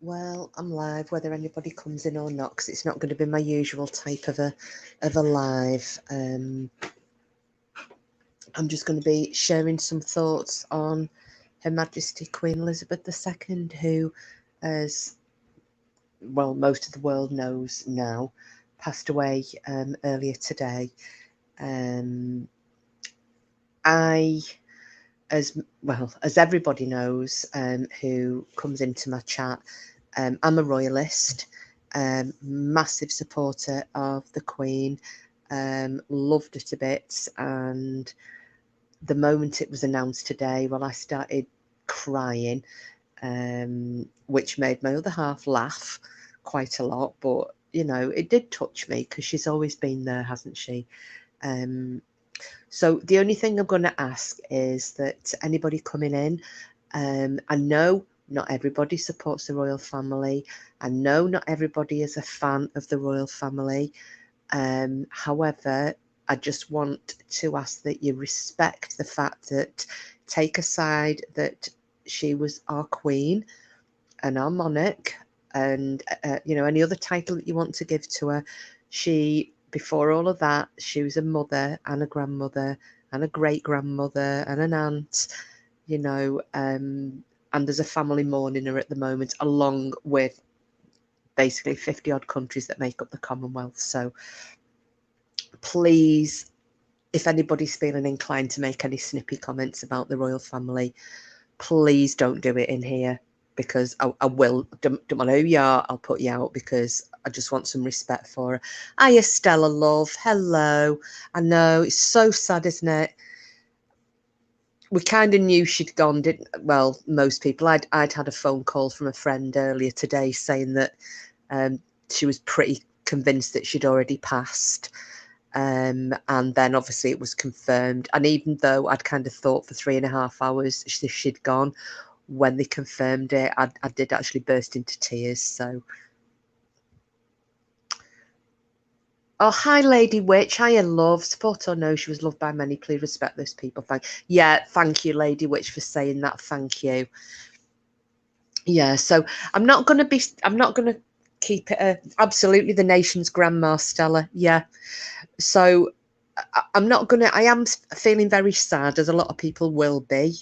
Well, I'm live, whether anybody comes in or not, because it's not going to be my usual type of a live. I'm just going to be sharing some thoughts on Her Majesty Queen Elizabeth II, who, as well, most of the world knows now, passed away earlier today. Um, I, as well as everybody knows, who comes into my chat, I'm a royalist, massive supporter of the Queen, loved her to bits, and the moment it was announced today, well, I started crying, which made my other half laugh quite a lot, but you know, it did touch me because she's always been there, hasn't she? So the only thing I'm going to ask is that anybody coming in, I know not everybody supports the royal family. I know not everybody is a fan of the royal family. However, I just want to ask that you respect the fact that, take aside that she was our queen and our monarch, and you know, any other title that you want to give to her, she, before all of that, she was a mother and a grandmother and a great grandmother and an aunt, you know, and there's a family mourning her at the moment, along with basically 50 odd countries that make up the Commonwealth. So please, if anybody's feeling inclined to make any snippy comments about the royal family, please don't do it in here, because I will. Don't matter who you are, I'll put you out, because I just want some respect for her. Hiya, Stella, love. Hello. I know, it's so sad, isn't it? We kind of knew she'd gone, didn't? Well, most people. I'd had a phone call from a friend earlier today saying that she was pretty convinced that she'd already passed. And then obviously it was confirmed. And even though I'd kind of thought for 3.5 hours she'd gone, when they confirmed it, I did actually burst into tears. So, oh, hi, Lady Witch. Hiya, love. Support or no, she was loved by many. Please respect those people. Thank you, Lady Witch, for saying that. Thank you. Yeah, so I'm not going to keep it absolutely the nation's grandma, Stella. Yeah. So I'm not going to, I am feeling very sad, as a lot of people will be.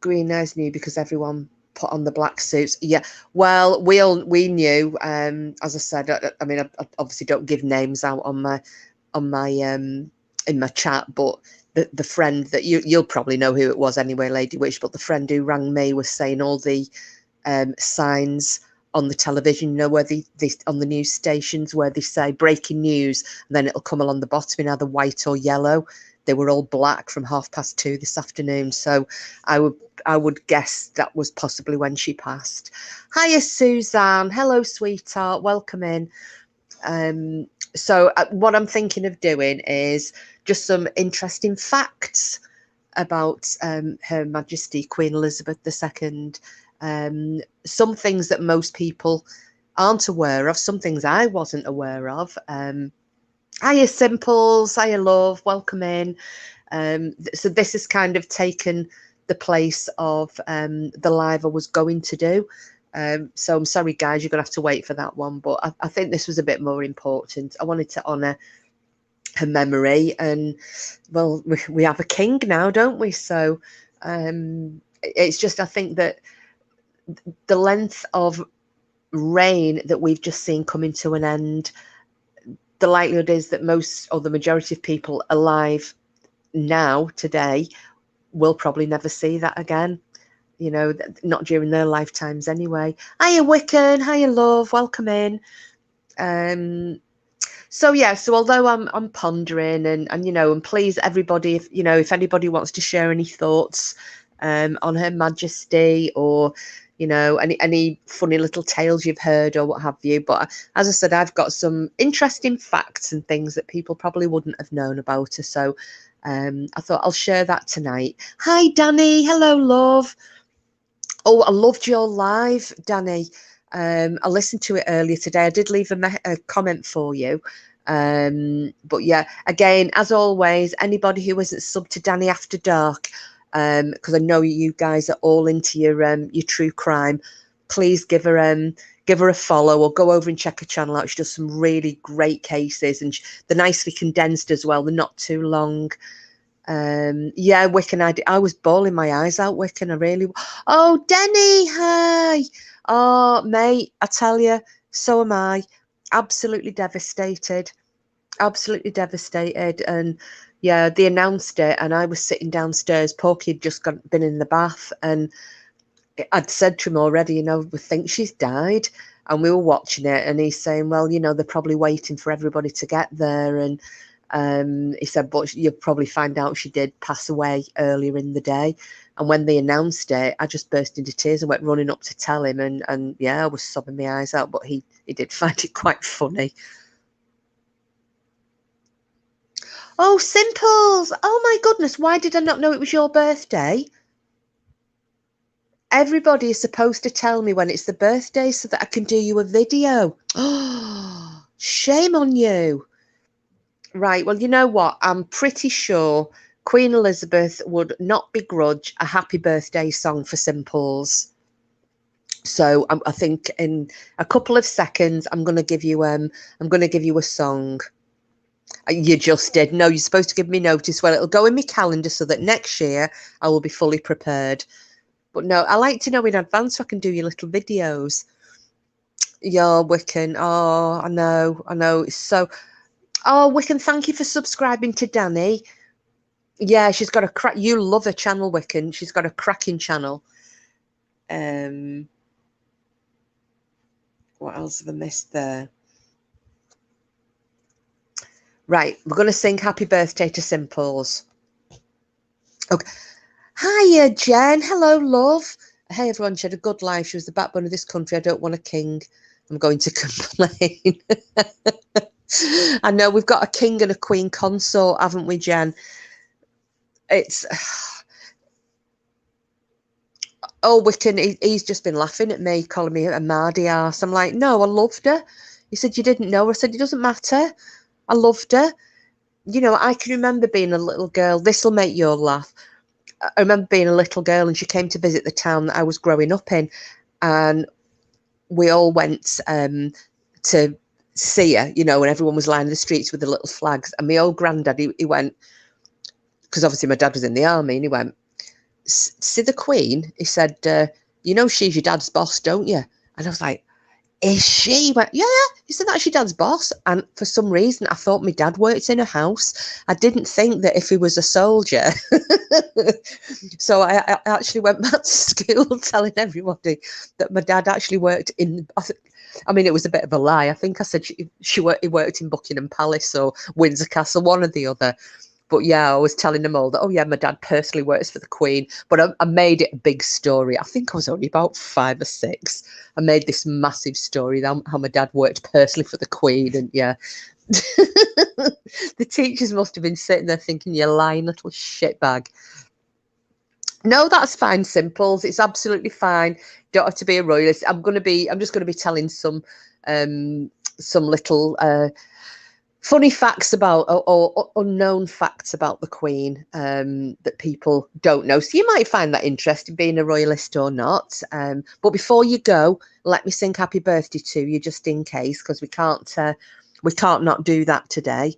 Green eyes knew because everyone put on the black suits. Yeah, well, we knew. As I said, I mean, I obviously don't give names out on my in my chat, but the friend that you'll probably know who it was anyway, Lady Witch. But the friend who rang me was saying all the signs on the television, you know, where they on the news stations where they say breaking news, and then it'll come along the bottom in either white or yellow. They were all black from 2:30 this afternoon. So I would guess that was possibly when she passed. Hiya, Suzanne. Hello, sweetheart. Welcome in. So what I'm thinking of doing is just some interesting facts about Her Majesty Queen Elizabeth II. Some things that most people aren't aware of, some things I wasn't aware of. Hiya, Simples. Hiya, love. Welcome in. So this has kind of taken the place of the live I was going to do. So I'm sorry, guys, you're going to have to wait for that one. But I think this was a bit more important. I wanted to honour her memory. And, well, we have a king now, don't we? So it's just, I think that the length of reign that we've just seen coming to an end, the likelihood is that most or the majority of people alive now today will probably never see that again, you know, not during their lifetimes anyway. Hiya, Wiccan. Hiya, love. Welcome in. So yeah, so although I'm pondering and you know, and please everybody, if you know, if anybody wants to share any thoughts on Her Majesty, or you know, any funny little tales you've heard or what have you. But as I said, I've got some interesting facts and things that people probably wouldn't have known about her. So I thought I'll share that tonight. Hi, Danny. Hello, love. Oh, I loved your live, Danny. I listened to it earlier today. I did leave a comment for you. But yeah, again, as always, anybody who isn't subbed to Danny After Dark, because I know you guys are all into your true crime, please give her a follow, or go over and check her channel out. She does some really great cases, and they're nicely condensed as well. They're not too long. Yeah, Wiccan, I was bawling my eyes out, Wiccan. I really. Oh, Denny, hi. Oh, mate, I tell you, so am I. Absolutely devastated. Absolutely devastated. And yeah, they announced it, and I was sitting downstairs. Porky had just been in the bath, and I'd said to him already, you know, we think she's died. And we were watching it, and he's saying, well, you know, they're probably waiting for everybody to get there. And he said, but you'll probably find out she did pass away earlier in the day. And when they announced it, I just burst into tears and went running up to tell him. And yeah, I was sobbing my eyes out, but he did find it quite funny. Oh, Simples. Oh, my goodness. Why did I not know it was your birthday? Everybody is supposed to tell me when it's the birthday so that I can do you a video. Oh, shame on you. Right, well, you know what? I'm pretty sure Queen Elizabeth would not begrudge a happy birthday song for Simples. So I think in a couple of seconds, I'm going to give you a song. You just did. No, you're supposed to give me notice. Well, it'll go in my calendar so that next year I will be fully prepared. But no, I like to know in advance so I can do your little videos. Yeah, Wiccan. Oh, I know. It's so. Oh, Wiccan, thank you for subscribing to Danny. Yeah, she's got a crack. You love her channel, Wiccan. She's got a cracking channel. What else have I missed there? Right, we're going to sing Happy Birthday to Simples. Okay. Hiya, Jen. Hello, love. Hey, everyone. She had a good life. She was the backbone of this country. I don't want a king. I'm going to complain. I know we've got a king and a queen consort, haven't we, Jen? It's... Oh, Wiccan, he's just been laughing at me, calling me a mardy ass. I'm like, no, I loved her. He said, you didn't know her. I said, it doesn't matter. I loved her. You know, I can remember being a little girl. This will make you all laugh. I remember being a little girl, and she came to visit the town that I was growing up in. And we all went to see her, you know, and everyone was lining the streets with the little flags. And my old granddad, he went, because obviously my dad was in the army, and he went, see the Queen? He said, you know she's your dad's boss, don't you? And I was like, is she? He went, yeah. He said, that's your dad's boss. And for some reason, I thought my dad worked in a house. I didn't think that if he was a soldier. So I actually went back to school telling everybody that my dad actually worked in... I mean, it was a bit of a lie. I think I said he worked in Buckingham Palace or Windsor Castle, one or the other. But yeah, I was telling them all that, oh yeah, my dad personally works for the Queen. But I made it a big story. I think I was only about 5 or 6. I made this massive story how my dad worked personally for the Queen. And yeah, the teachers must have been sitting there thinking, you lying little shitbag. No, that's fine, Simples. It's absolutely fine. Don't have to be a royalist. I'm just going to be telling some little funny facts about or unknown facts about the Queen that people don't know. So you might find that interesting, being a royalist or not. But before you go, let me sing happy birthday to you, just in case, because we can't not do that today.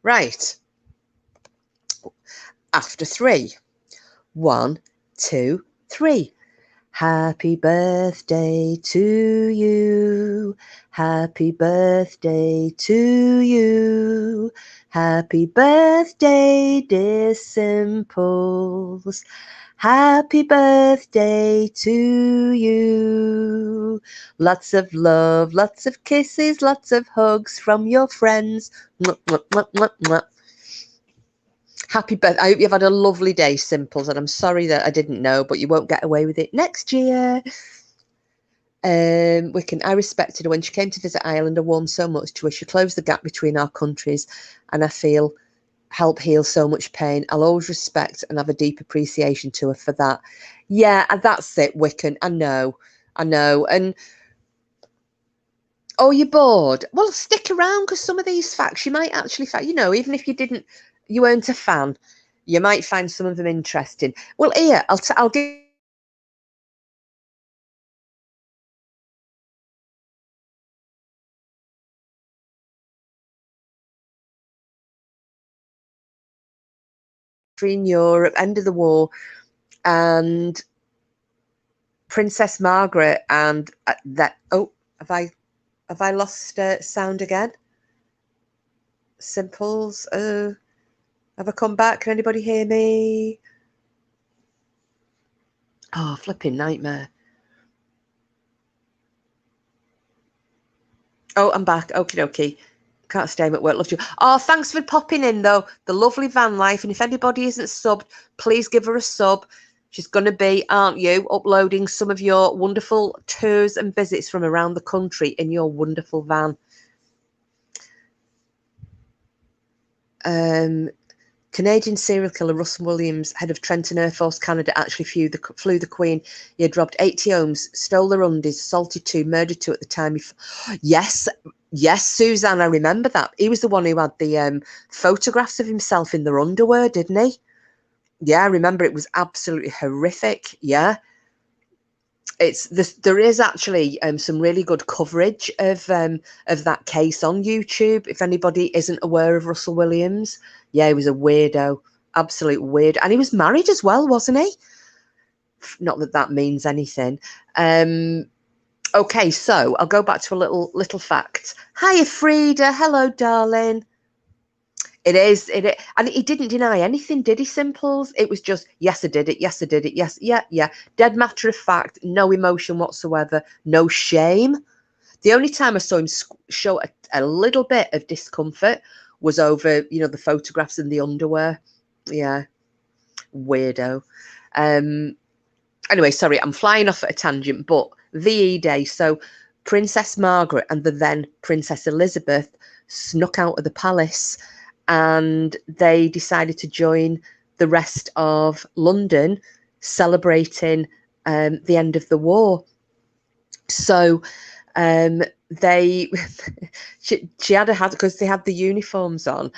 Right. After 3. 1, 2, 3. Happy birthday to you. Happy birthday to you. Happy birthday, dear Simples. Happy birthday to you. Lots of love, lots of kisses, lots of hugs from your friends. Mwah, mwah, mwah, mwah, mwah. Happy birthday. I hope you've had a lovely day, Simples, and I'm sorry that I didn't know, but you won't get away with it next year. Wiccan, I respected her when she came to visit Ireland. I warmed so much to her. She closed the gap between our countries, and I feel help heal so much pain. I'll always respect and have a deep appreciation to her for that. Yeah, that's it, Wiccan. I know. And Oh, you're bored? Well, stick around, because some of these facts you might actually find, you know, even if you weren't a fan, you might find some of them interesting. Well, here, I'll give in Europe, end of the war, and Princess Margaret, and that. Oh, have I lost sound again? Simples. Have I come back? Can anybody hear me? Oh, flipping nightmare. Oh, I'm back. Okie dokie. Can't stay at work. Love you. Oh, thanks for popping in, though. The lovely Van Life. And if anybody isn't subbed, please give her a sub. She's going to be, aren't you, uploading some of your wonderful tours and visits from around the country in your wonderful van. Canadian serial killer Russell Williams, head of Trenton Air Force Canada, actually flew the Queen. He had robbed 80 homes, stole their undies, assaulted 2, murdered 2 at the time. Yes, Suzanne, I remember that. He was the one who had the photographs of himself in their underwear, didn't he? Yeah, I remember. It was absolutely horrific. Yeah. There is actually some really good coverage of that case on YouTube. If anybody isn't aware of Russell Williams, yeah, he was a weirdo, absolute weird, and he was married as well, wasn't he? Not that that means anything. Okay, so I'll go back to a little fact. Hiya, Frida. Hello, darling. It is, and he didn't deny anything, did he, Simples? It was just, yes, I did it, yes, I did it, yes, yeah. Dead matter of fact, no emotion whatsoever, no shame. The only time I saw him show a little bit of discomfort was over, you know, the photographs in the underwear. Yeah, weirdo. Anyway, sorry, I'm flying off at a tangent, but VE Day. So Princess Margaret and the then Princess Elizabeth snuck out of the palace, and they decided to join the rest of London celebrating the end of the war. So they she had because they had the uniforms on.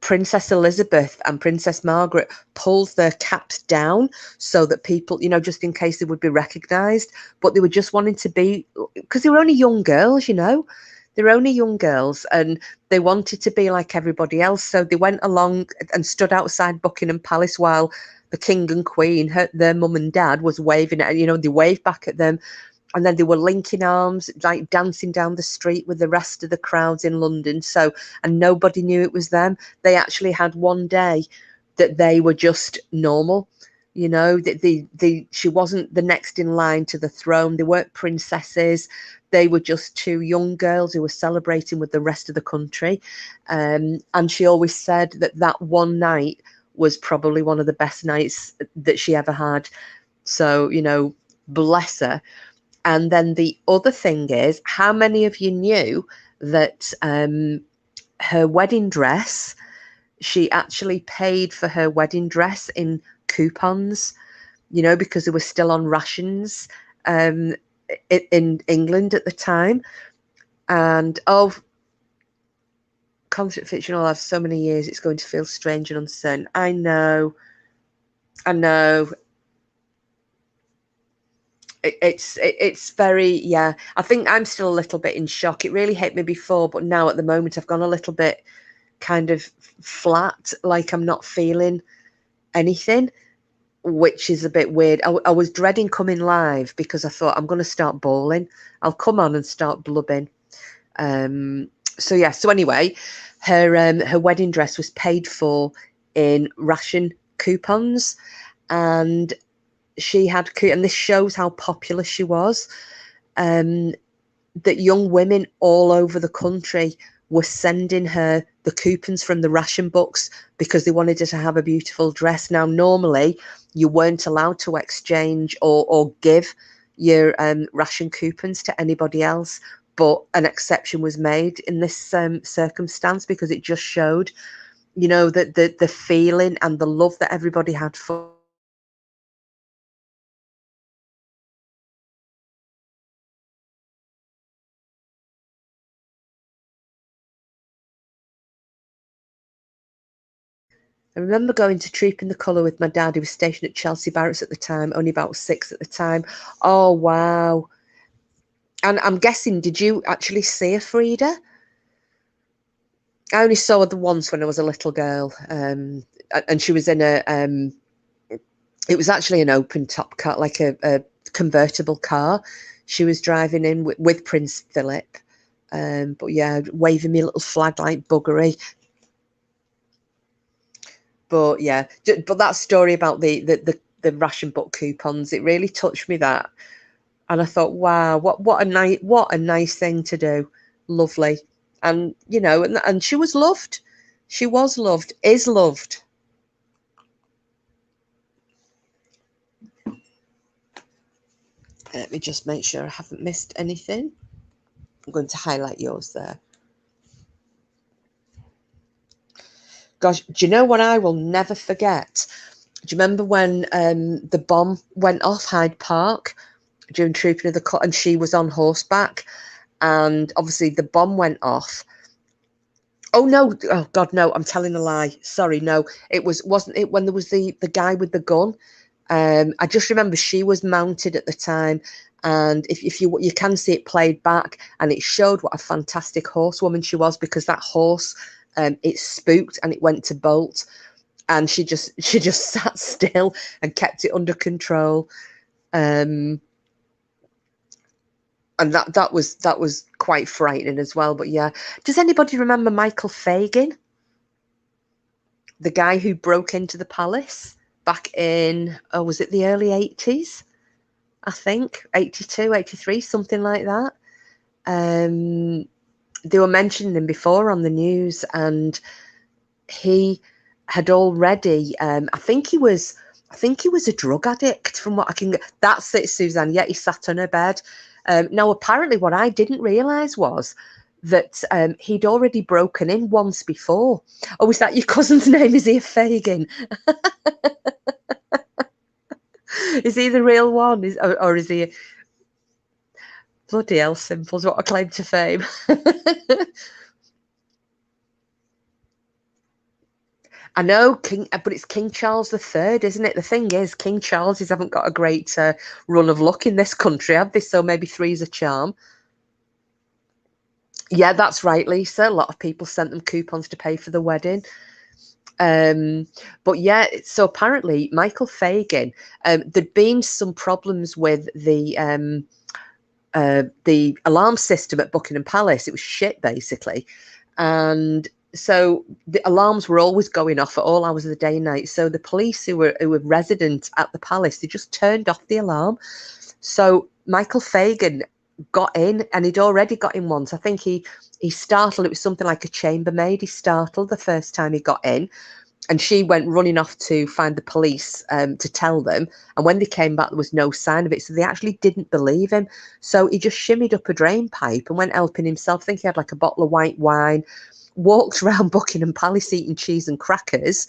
Princess Elizabeth and Princess Margaret pulled their caps down so that people, you know, just in case they would be recognised, but they were just wanting to be, because they were only young girls, you know, they were only young girls, and they wanted to be like everybody else. So they went along and stood outside Buckingham Palace while the King and Queen, their mum and dad, was waving at, you know, they waved back at them. And then they were linking arms, like dancing down the street with the rest of the crowds in London. So, and nobody knew it was them. They actually had one day that they were just normal. You know, she wasn't the next in line to the throne. They weren't princesses. They were just 2 young girls who were celebrating with the rest of the country. And she always said that one night was probably one of the best nights that she ever had. So, you know, bless her. And then the other thing is, how many of you knew that her wedding dress, she actually paid for her wedding dress in coupons, you know, because they were still on rations in England at the time. And Concept Fiction will have so many years, it's going to feel strange and uncertain. I know. It's very, yeah, I think I'm still a little bit in shock. It really hit me before, but now at the moment I've gone a little bit kind of flat, like I'm not feeling anything, which is a bit weird. I was dreading coming live because I thought I'm going to start bawling. I'll come on and start blubbing. So yeah, so anyway, her wedding dress was paid for in ration coupons, and she had, and this shows how popular she was, that young women all over the country were sending her the coupons from the ration books because they wanted her to have a beautiful dress. Now, normally you weren't allowed to exchange or give your ration coupons to anybody else, but an exception was made in this circumstance because it just showed, you know, that the feeling and the love that everybody had for I remember going to Troop in the Colour with my dad, who was stationed at Chelsea Barracks at the time, only about 6 at the time. Oh, wow. And I'm guessing, did you actually see her, Frida? I only saw her the once when I was a little girl. And she was in a, it was actually an open top car, like a convertible car. She was driving in with Prince Philip. But yeah, waving me a little flag like buggery. But yeah, but that story about the ration book coupons, it really touched me, that. And I thought, wow, what a nice thing to do. Lovely. And you know, and she was loved. She was loved, is loved. Let me just make sure I haven't missed anything. I'm going to highlight yours there. Gosh, do you know what I will never forget? Do you remember when the bomb went off Hyde Park during Trooping of the Cut, and she was on horseback, and obviously the bomb went off. Oh no! Oh God, no! I'm telling a lie. Sorry, no. It wasn't it when there was the guy with the gun. I just remember she was mounted at the time, and if you can see it played back, and it showed what a fantastic horsewoman she was, because that horse, it spooked and it went to bolt, and she just sat still and kept it under control. And that was quite frightening as well. But yeah, does anybody remember Michael Fagan, the guy who broke into the palace back in, oh, was it the early 80s? I think 82, 83, something like that. They were mentioning him before on the news, and he had already, I think he was a drug addict from what I can. That's it, Suzanne. Yeah, he sat on her bed. Now, apparently, what I didn't realise was that he'd already broken in once before. Oh, is that your cousin's name? Is he a Fagin? Is he the real one? Or is he? Bloody hell, Simples, what a claim to fame. I know, but it's King Charles III, isn't it? The thing is, King Charleses haven't got a great run of luck in this country, have they? So maybe three's a charm. Yeah, that's right, Lisa. A lot of people sent them coupons to pay for the wedding. But yeah, so apparently Michael Fagan, there'd been some problems with the alarm system at Buckingham Palace. It was shit, basically. And so the alarms were always going off at all hours of the day and night. So the police who were resident at the palace, they just turned off the alarm. So Michael Fagan got in, and he'd already got in once. I think he startled. It was something like a chambermaid. He startled the first time he got in, and she went running off to find the police to tell them. And when they came back, there was no sign of it. So they actually didn't believe him. So he just shimmied up a drain pipe and went helping himself. I think he had like a bottle of white wine, walked around Buckingham Palace eating cheese and crackers,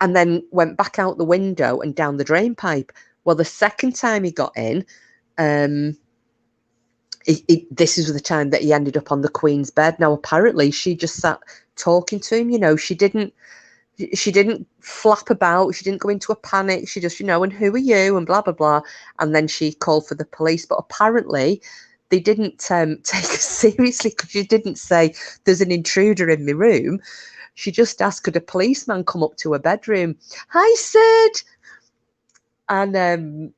and then went back out the window and down the drain pipe. Well, the second time he got in, this is the time that he ended up on the Queen's bed. Now, apparently, she just sat talking to him. You know, she didn't flap about. She didn't go into a panic. She just, and who are you? And blah, blah, blah. And then she called for the police. But apparently they didn't take her seriously, because she didn't say, there's an intruder in my room. She just asked, could a policeman come up to her bedroom? Hi, Sid. And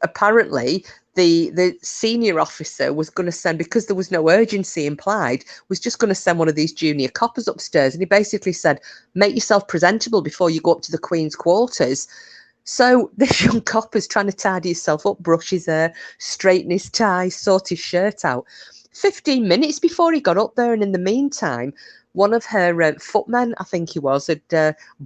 apparently the senior officer was going to send, because there was no urgency implied, was just going to send one of these junior coppers upstairs. And he basically said, make yourself presentable before you go up to the Queen's quarters. So this young copper's trying to tidy himself up, brush his hair, straighten his tie, sort his shirt out. 15 minutes before he got up there. And in the meantime, one of her footmen, I think he was,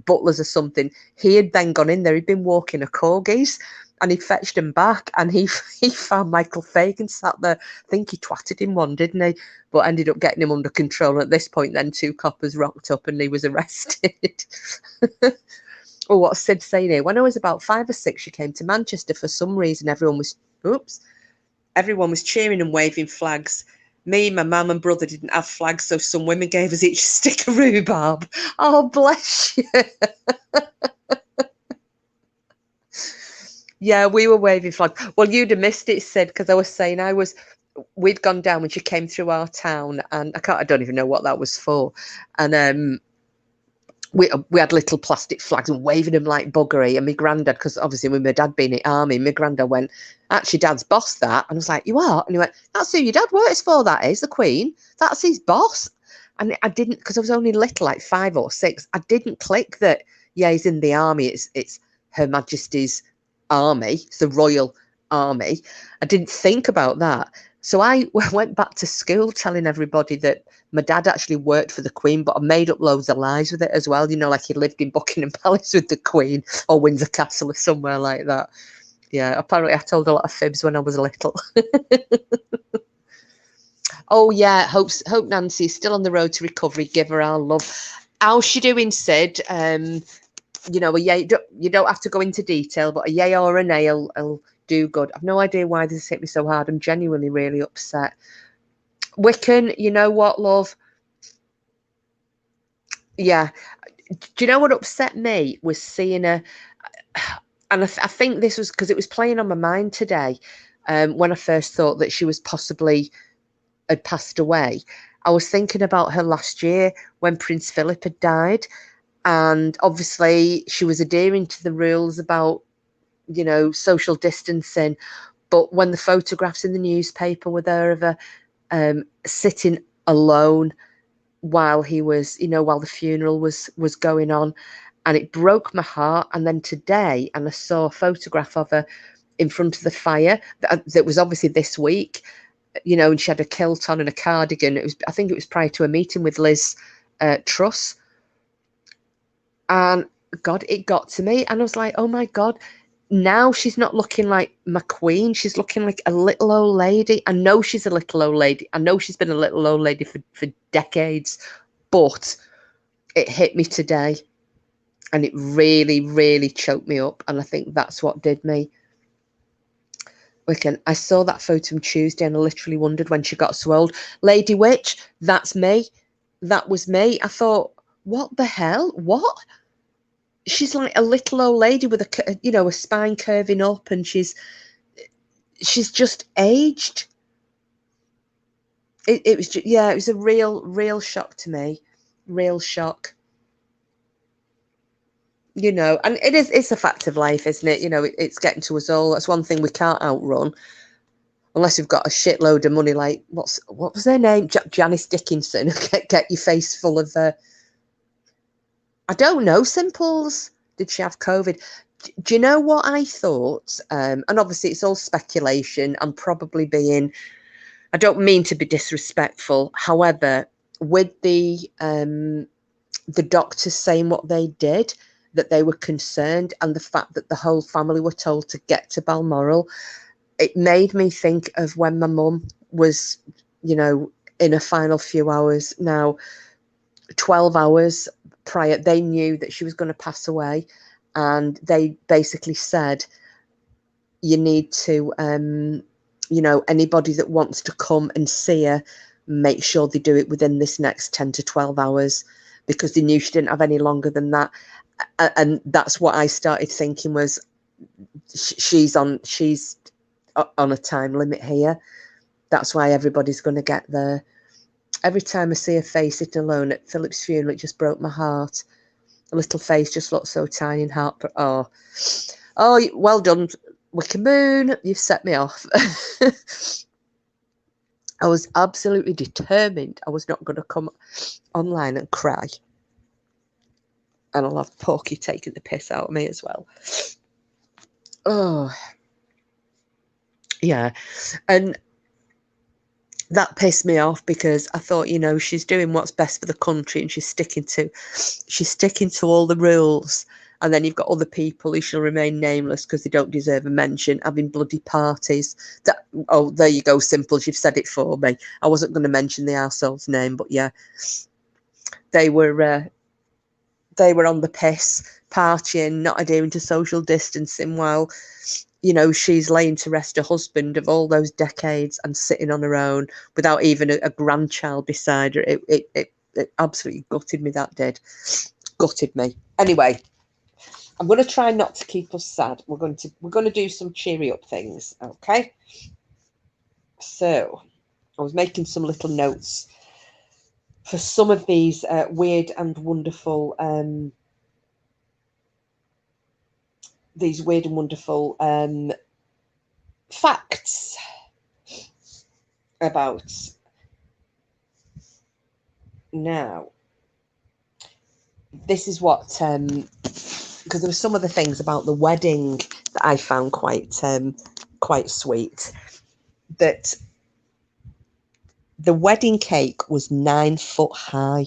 butlers or something, he had then gone in there. He'd been walking a corgis, and he fetched him back, and he found Michael Fagan sat there. I think he twatted him one, didn't he? But ended up getting him under control. And at this point, then 2 coppers rocked up and he was arrested. Oh, what's Sid saying here? When I was about 5 or 6, she came to Manchester. For some reason, everyone was cheering and waving flags Me, my mum and brother didn't have flags, so some women gave us each a stick of rhubarb. Oh, bless you. Yeah, we were waving flags. Well, you'd have missed it, Sid, because I was saying we'd gone down when she came through our town, and I don't even know what that was for. And we had little plastic flags and waving them like buggery. And my granddad, because obviously when my dad been in the army, my granddad went, actually, Dad's boss that. And I was like, you are? And he went, that's who your dad works for, that is, the Queen. That's his boss. And I didn't, because I was only little, like 5 or 6, I didn't click that, yeah, he's in the army. It's Her Majesty's army. It's the Royal Army. I didn't think about that. So I went back to school telling everybody that my dad actually worked for the Queen, but I made up loads of lies with it as well. You know, like he lived in Buckingham Palace with the Queen or Windsor Castle or somewhere like that. Yeah, apparently I told a lot of fibs when I was little. Oh, yeah, Hope Nancy is still on the road to recovery. Give her our love. How's she doing, Sid? You know, you don't have to go into detail, but a yay or a nay will do good. I've no idea why this hit me so hard. I'm genuinely really upset. Wiccan, you know what, love? Yeah. Do you know what upset me was seeing her? And I think this was because it was playing on my mind today when I first thought that she was possibly had passed away. I was thinking about her last year when Prince Philip had died. And obviously she was adhering to the rules about, you know, social distancing. But when the photographs in the newspaper were there of her sitting alone while he was, you know, while the funeral was going on, and it broke my heart. And then today, and I saw a photograph of her in front of the fire that was obviously this week, you know, and she had a kilt on and a cardigan. I think it was prior to a meeting with Liz Truss. And God, it got to me. And I was like, oh my God, now she's not looking like my queen. She's looking like a little old lady. I know she's a little old lady. I know she's been a little old lady for decades, but it hit me today. And it really, really choked me up. And I think that's what did me. Wiccan, I saw that photo on Tuesday and I literally wondered when she got so old. Lady Witch, that's me. That was me. I thought, what the hell? What? She's like a little old lady with a, you know, a spine curving up, and she's just aged. It was just, yeah, it was a real shock to me. Real shock. You know, and it's a fact of life, isn't it? You know, it's getting to us all. That's one thing we can't outrun. Unless you've got a shitload of money, like what was her name? Janice Dickinson. Get your face full of I don't know, Simples. Did she have COVID? Do you know what I thought? And obviously it's all speculation. I'm probably I don't mean to be disrespectful. However, with the doctors saying what they did, that they were concerned, and the fact that the whole family were told to get to Balmoral, it made me think of when my mum was, you know, in her final few hours. Now, 12 hours prior, they knew that she was going to pass away, and they basically said, you need to, you know, anybody that wants to come and see her, make sure they do it within this next 10 to 12 hours, because they knew she didn't have any longer than that. And that's what I started thinking was, she's on a time limit here. That's why everybody's going to get there. Every time I see her face sitting alone at Philip's funeral, it just broke my heart. A little face just looked so tiny and heart. Oh, well done, Wicker Moon. You've set me off. I was absolutely determined I was not going to come online and cry. And I'll have Porky taking the piss out of me as well. Oh, yeah. And that pissed me off, because I thought, you know, she's doing what's best for the country, and she's sticking to all the rules. And then you've got other people who shall remain nameless because they don't deserve a mention, having bloody parties. Oh, there you go, Simples. You've said it for me. I wasn't going to mention the arsehole's name, but yeah, they were on the piss, partying, not adhering to social distancing, while you know, she's laying to rest her husband of all those decades and sitting on her own without even a grandchild beside her. It absolutely gutted me, that did. Gutted me. Anyway, I'm going to try not to keep us sad. We're going to do some cheery up things, okay? So, I was making some little notes for some of these weird and wonderful facts about. Now, this is what because there were some of the things about the wedding that I found quite sweet. That the wedding cake was 9 foot high,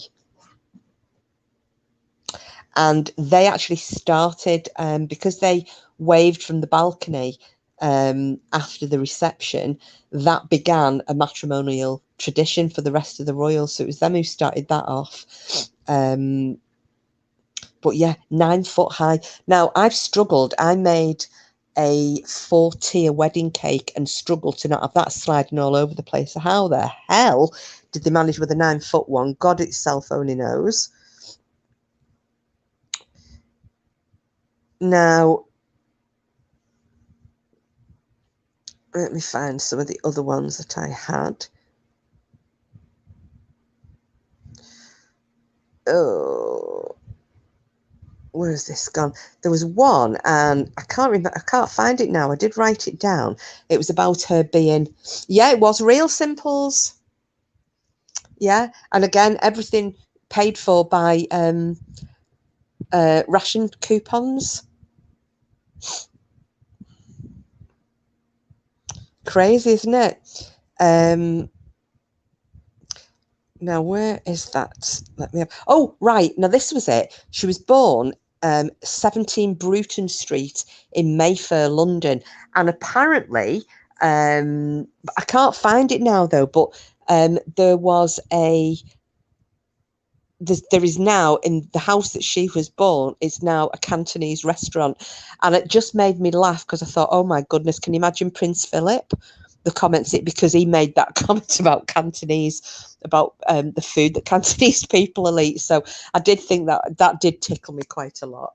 and they actually started because they waved from the balcony after the reception. That began a matrimonial tradition for the rest of the royals. So it was them who started that off. But yeah, 9 foot high. Now, I've struggled. I made a 4-tier wedding cake and struggled to not have that sliding all over the place. So how the hell did they manage with a 9 foot one? God itself only knows. Now, let me find some of the other ones that I had. Oh, where's this gone? There was one, and I can't remember. I can't find it now. I did write it down. It was about her being, yeah, it was Real Simples. Yeah, and again, everything paid for by ration coupons. Crazy, isn't it? Now, where is that? Let me have. Oh, right. Now, this was it. She was born 17 Bruton Street in Mayfair, London. And apparently, I can't find it now, though, but there was there is now, in the house that she was born, is now a Cantonese restaurant. And it just made me laugh because I thought, oh my goodness, can you imagine Prince Philip? The comments, because he made that comment about Cantonese, about the food that Cantonese people will eat. So I did think that did tickle me quite a lot.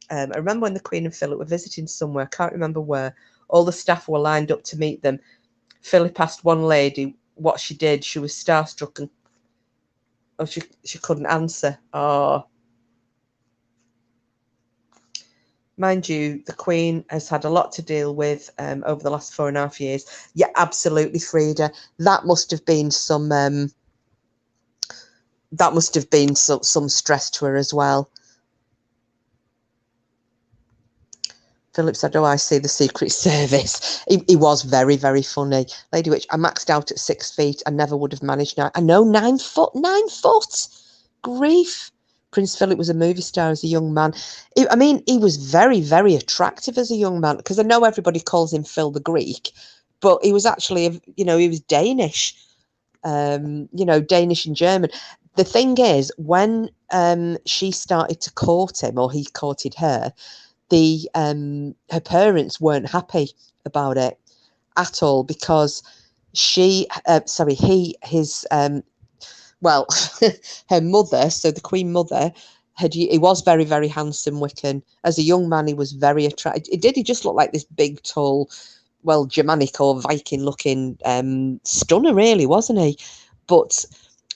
I remember when the Queen and Philip were visiting somewhere, I can't remember where, all the staff were lined up to meet them. Philip asked one lady what she did. She was starstruck and she couldn't answer. Oh, mind you, the Queen has had a lot to deal with over the last 4.5 years. Yeah, absolutely, Frida. That must have been some some stress to her as well. Philip said, oh, I see, the Secret Service. He was very, very funny. Lady Witch, I maxed out at 6 feet. I never would have managed now. I know, 9 foot. Grief. Prince Philip was a movie star as a young man. He was very, very attractive as a young man, because I know everybody calls him Phil the Greek, but he was actually, he was Danish, Danish and German. The thing is, when she started to court him, or he courted her, her parents weren't happy about it at all, because her mother, so the Queen mother, he was very, very handsome, Wiccan. As a young man, he was very attractive. He just looked like this big, tall, well, Germanic or Viking looking stunner, really, wasn't he? But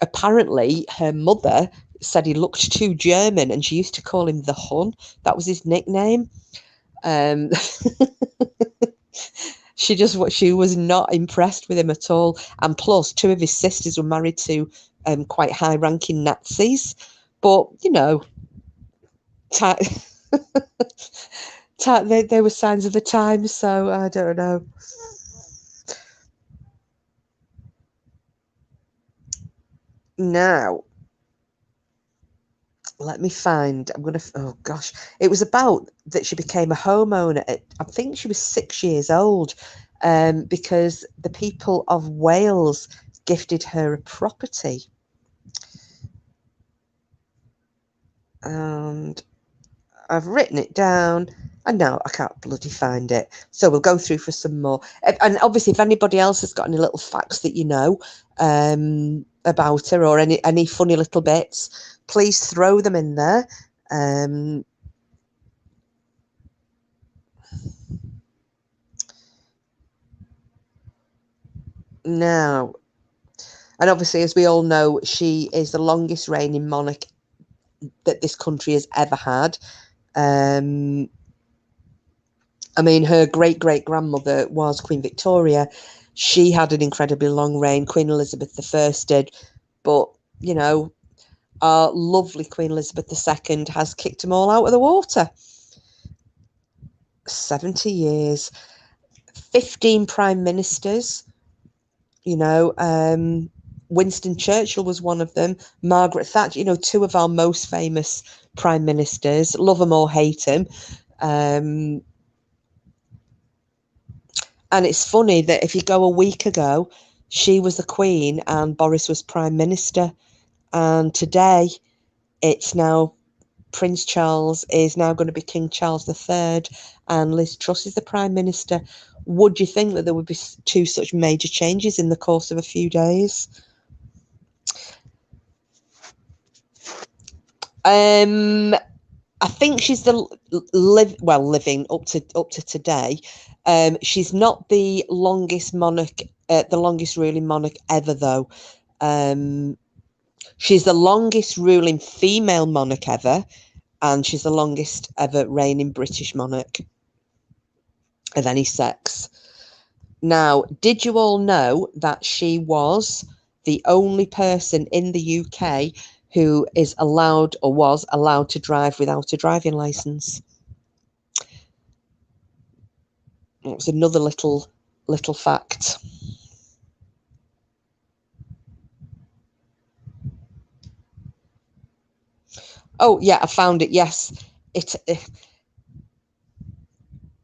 apparently her mother said he looked too German, and she used to call him the Hun. That was his nickname. She was not impressed with him at all. And plus, 2 of his sisters were married to quite high-ranking Nazis. But, they were signs of the times, so I don't know. Now, let me find. Oh gosh, it was about that she became a homeowner at, I think she was 6 years old, because the people of Wales gifted her a property. And I've written it down. And now I can't bloody find it. So we'll go through for some more. And obviously, if anybody else has got any little facts that you know about her, or any funny little bits, please throw them in there. Now, and obviously, as we all know, she is the longest reigning monarch that this country has ever had. I mean, her great-great-grandmother was Queen Victoria. She had an incredibly long reign. Queen Elizabeth I did. But, you know, our lovely Queen Elizabeth II has kicked them all out of the water. 70 years. 15 prime ministers. You know, Winston Churchill was one of them. Margaret Thatcher, you know, two of our most famous prime ministers. Love them or hate them. And it's funny that if you go a week ago, she was the Queen and Boris was Prime Minister. And today, it's now Prince Charles is now going to be King Charles III and Liz Truss is the Prime Minister. Would you think that there would be two such major changes in the course of a few days? I think she's the living up to today. She's not the longest monarch, the longest ruling monarch ever, though. She's the longest ruling female monarch ever, and she's the longest ever reigning British monarch of any sex. Now, did you all know that she was the only person in the UK who is allowed or was allowed to drive without a driving licence? It's another little fact. Oh yeah, I found it. Yes,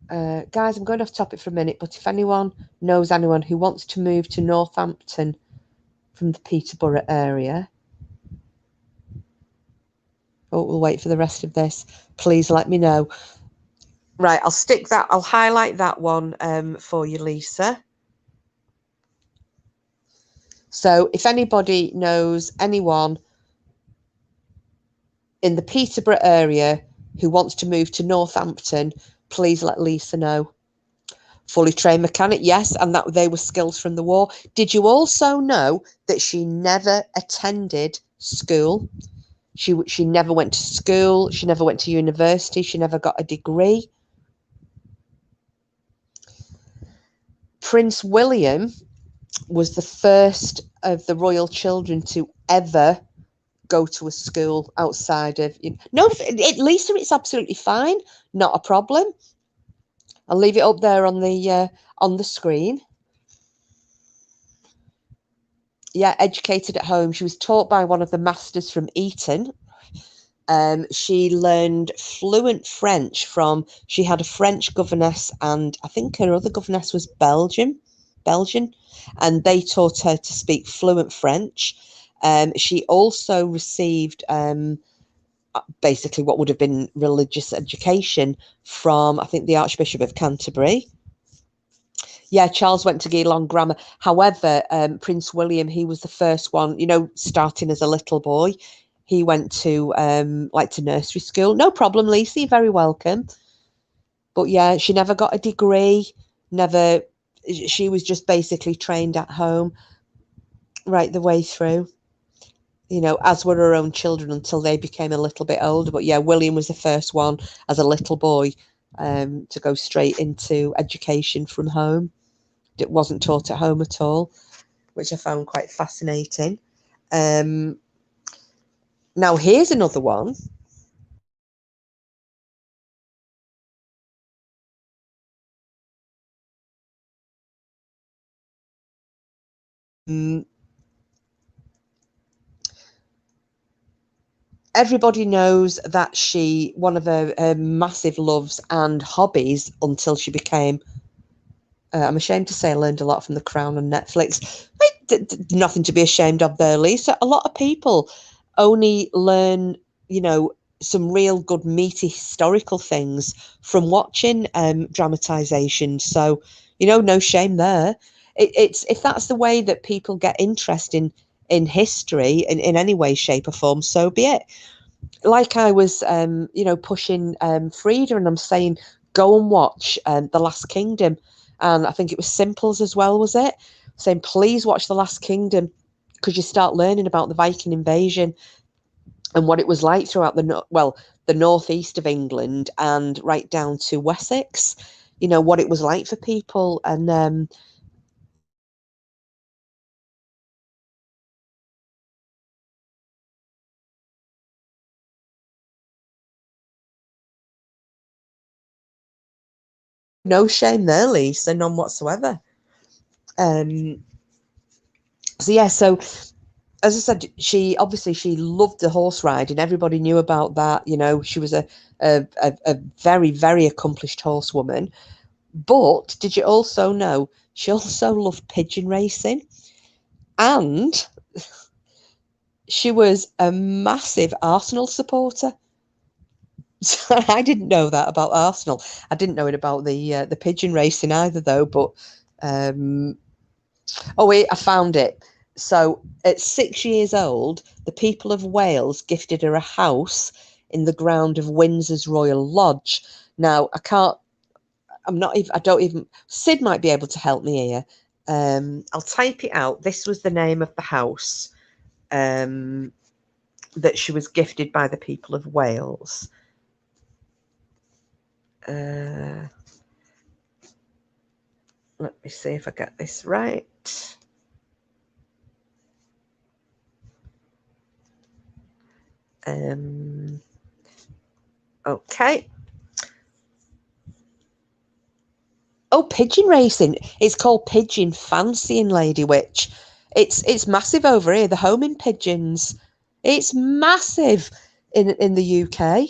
guys, I'm going off topic for a minute, but if anyone knows anyone who wants to move to Northampton from the Peterborough area, we'll wait for the rest of this. Please let me know. Right, I'll highlight that one for you, Lisa. So if anybody knows anyone in the Peterborough area who wants to move to Northampton, please let Lisa know. Fully trained mechanic, yes, and that they were skills from the war. Did you also know that she never attended school? She never went to school. She never went to university. She never got a degree. Prince William was the first of the royal children to ever go to a school outside of, no, Lisa, it's absolutely fine, not a problem. I'll leave it up there on the screen. Yeah, educated at home. She was taught by one of the masters from Eton. She learned fluent French she had a French governess, and I think her other governess was Belgian, and they taught her to speak fluent French. She also received basically what would have been religious education from, I think, the Archbishop of Canterbury. Yeah, Charles went to Geelong Grammar. However, Prince William, he was the first one, starting as a little boy. He went to to nursery school. No problem, Lisa, you're very welcome. But yeah, she never got a degree, she was just basically trained at home right the way through, as were her own children until they became a little bit older. But yeah, William was the first one as a little boy to go straight into education from home. It wasn't taught at home at all, which I found quite fascinating. Now, here's another one. Everybody knows that one of her massive loves and hobbies until she became, I'm ashamed to say, I learned a lot from The Crown on Netflix. Nothing to be ashamed of there, Lisa. A lot of people only learn, some real good meaty historical things from watching dramatization. So, you know, no shame there. It's if that's the way that people get interest in history in any way, shape, or form, so be it. Like I was, you know, pushing Frida, and I'm saying, go and watch The Last Kingdom, and I think it was Simples as well, was it? Saying, please watch The Last Kingdom, because you start learning about the Viking invasion and what it was like throughout the northeast of England and right down to Wessex. You know what it was like for people, and no shame there, Lisa, none whatsoever. Um, so yeah, so as I said, she loved the horse riding. Everybody knew about that. You know, she was a very, very accomplished horsewoman. But did you also know she also loved pigeon racing? And she was a massive Arsenal supporter. So I didn't know that about Arsenal. I didn't know it about the pigeon racing either, though. But um, oh wait, I found it. So at 6 years old, the people of Wales gifted her a house in the ground of Windsor's Royal Lodge. Now I can't. I'm not even. I don't even. Sid might be able to help me here. I'll type it out. This was the name of the house that she was gifted by the people of Wales. Let me see if I get this right. Okay. Oh, pigeon racing. It's called pigeon fancying, Lady Witch. It's massive over here. The homing pigeons. It's massive in the UK.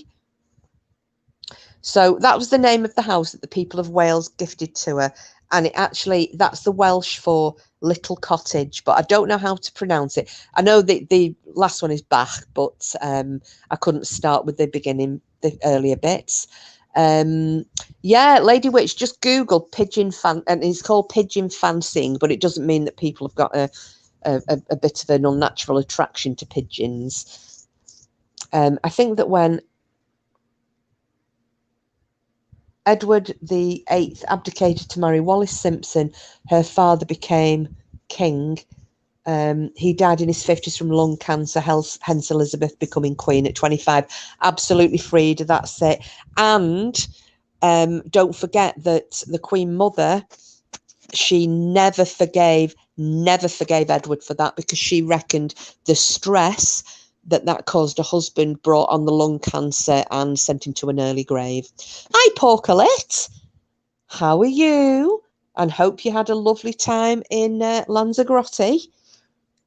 So that was the name of the house that the people of Wales gifted to her. And it actually, that's the Welsh for little cottage, but I don't know how to pronounce it. I know the last one is Bach, but I couldn't start with the beginning, the earlier bits. Yeah, Lady Witch, just Google pigeon fan, and it's called pigeon fancying, but it doesn't mean that people have got a bit of an unnatural attraction to pigeons. I think that when Edward VIII abdicated to marry Wallis Simpson, her father became king. He died in his 50s from lung cancer, hence Elizabeth becoming queen at 25. Absolutely freed, that's it. And don't forget that the Queen Mother, she never forgave Edward for that, because she reckoned the stress that caused her husband brought on the lung cancer and sent him to an early grave. Hi, Porcalet. How are you? And hope you had a lovely time in Lanzagrotte.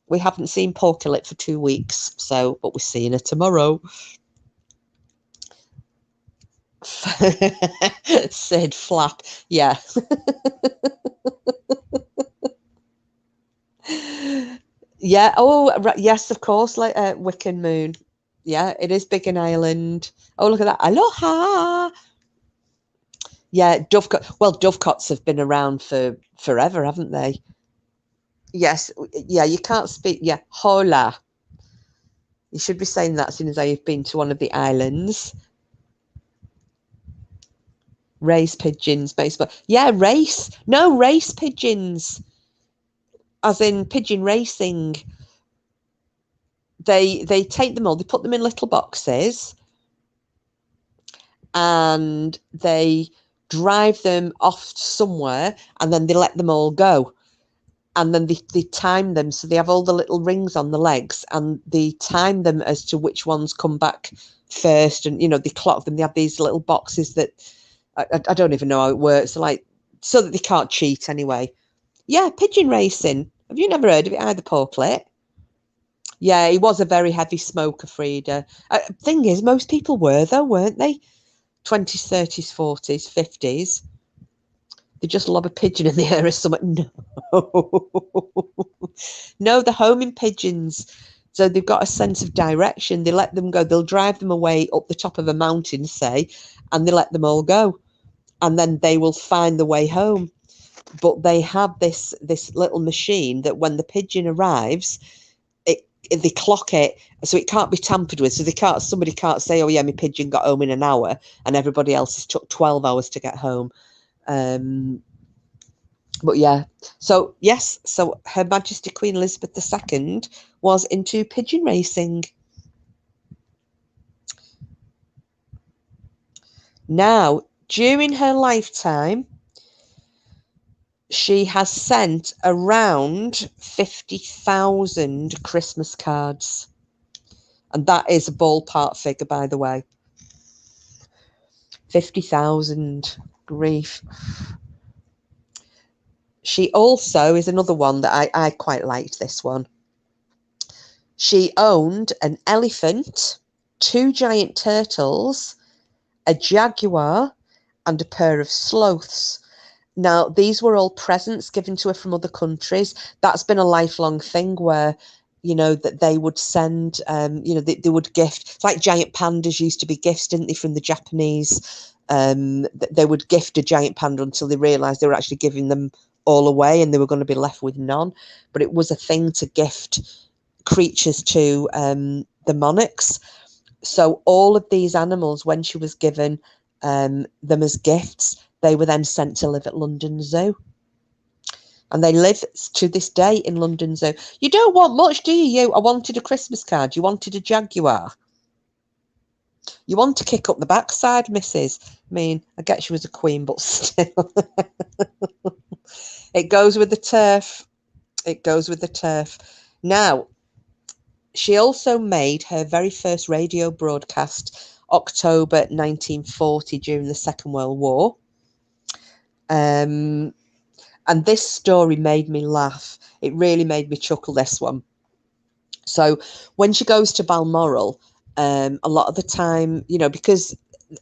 We haven't seen Porcalet for 2 weeks, but we're seeing her tomorrow. Said flap. Yeah. Yeah. Oh, yes, of course. Like Wiccan Moon. Yeah, it is big in Ireland. Oh, look at that. Aloha. Yeah, dovecot. Well, dovecots have been around for forever, haven't they? Yes. Yeah, you can't speak. Yeah, hola. You should be saying that as soon as you've been to one of the islands. Race pigeons, baseball. Yeah, race. No, race pigeons. As in pigeon racing. They take them all, they put them in little boxes, and they drive them off somewhere, and then they let them all go. And then they time them, so they have all the little rings on the legs, and they time them as to which ones come back first. And, you know, they clock them. They have these little boxes that I don't even know how it works. So that they can't cheat anyway. Yeah, pigeon racing. Have you never heard of it either, Portlet? Yeah, he was a very heavy smoker, Frida. Thing is, most people were, though, weren't they? 20s, 30s, 40s, 50s. They just lob a pigeon in the air or something. No. No, the homing pigeons. So they've got a sense of direction. They let them go. They'll drive them away up the top of a mountain, say, and they let them all go. And then they will find the way home. But they have this little machine that when the pigeon arrives, they clock it, so it can't be tampered with. So somebody can't say, oh yeah, my pigeon got home in an hour and everybody else's took 12 hours to get home. But yeah, so yes, so Her Majesty Queen Elizabeth II was into pigeon racing. Now, during her lifetime, she has sent around 50,000 Christmas cards. And that is a ballpark figure, by the way. 50,000. Grief. She also is another one that I quite liked, this one. She owned an elephant, 2 giant turtles, a jaguar, and a pair of sloths. Now, these were all presents given to her from other countries. That's been a lifelong thing where, you know, that they would send, you know, they would gift. It's like giant pandas used to be gifts, didn't they, from the Japanese? They would gift a giant panda until they realised they were actually giving them all away and they were going to be left with none. But it was a thing to gift creatures to the monarchs. So all of these animals, when she was given them as gifts, they were then sent to live at London Zoo. And they live to this day in London Zoo. You don't want much, do you? I wanted a Christmas card. You wanted a jaguar. You want to kick up the backside, Mrs. I mean, I get she was a queen, but still. It goes with the turf. It goes with the turf. Now, she also made her very first radio broadcast October 1940 during the Second World War. And this story made me laugh. It really made me chuckle, this one. So when she goes to Balmoral, a lot of the time, you know, because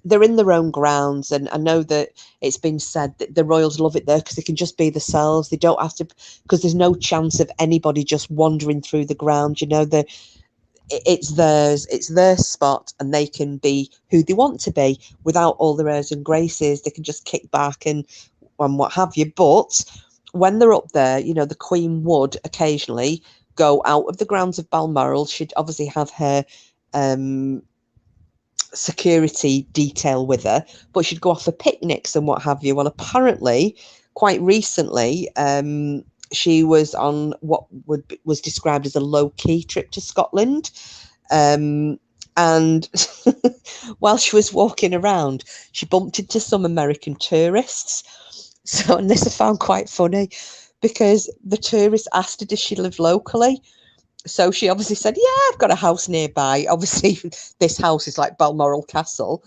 they're in their own grounds, and I know that it's been said that the royals love it there because they can just be themselves. They don't have to, because there's no chance of anybody just wandering through the ground. You know, it's theirs, it's their spot, and they can be who they want to be without all their airs and graces. They can just kick back and what have you. But when they're up there, you know, the Queen would occasionally go out of the grounds of Balmoral. She'd obviously have her security detail with her, but she'd go off for picnics and what have you. Well, apparently, quite recently, she was on what was described as a low-key trip to Scotland. And while she was walking around, she bumped into some American tourists. So, and this I found quite funny, because the tourists asked her, does she live locally? So she obviously said, yeah, I've got a house nearby. Obviously, this house is like Balmoral Castle.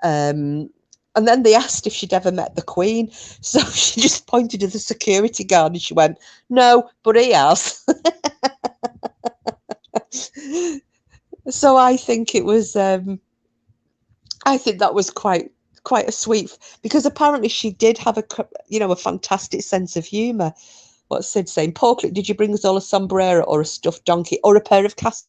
And then they asked if she'd ever met the Queen. So she just pointed to the security guard and she went, no, but he has. So I think it was, I think that was quite a sweet, because apparently she did have a fantastic sense of humour. What's Sid saying? Porklet, did you bring us all a sombrero or a stuffed donkey or a pair of cast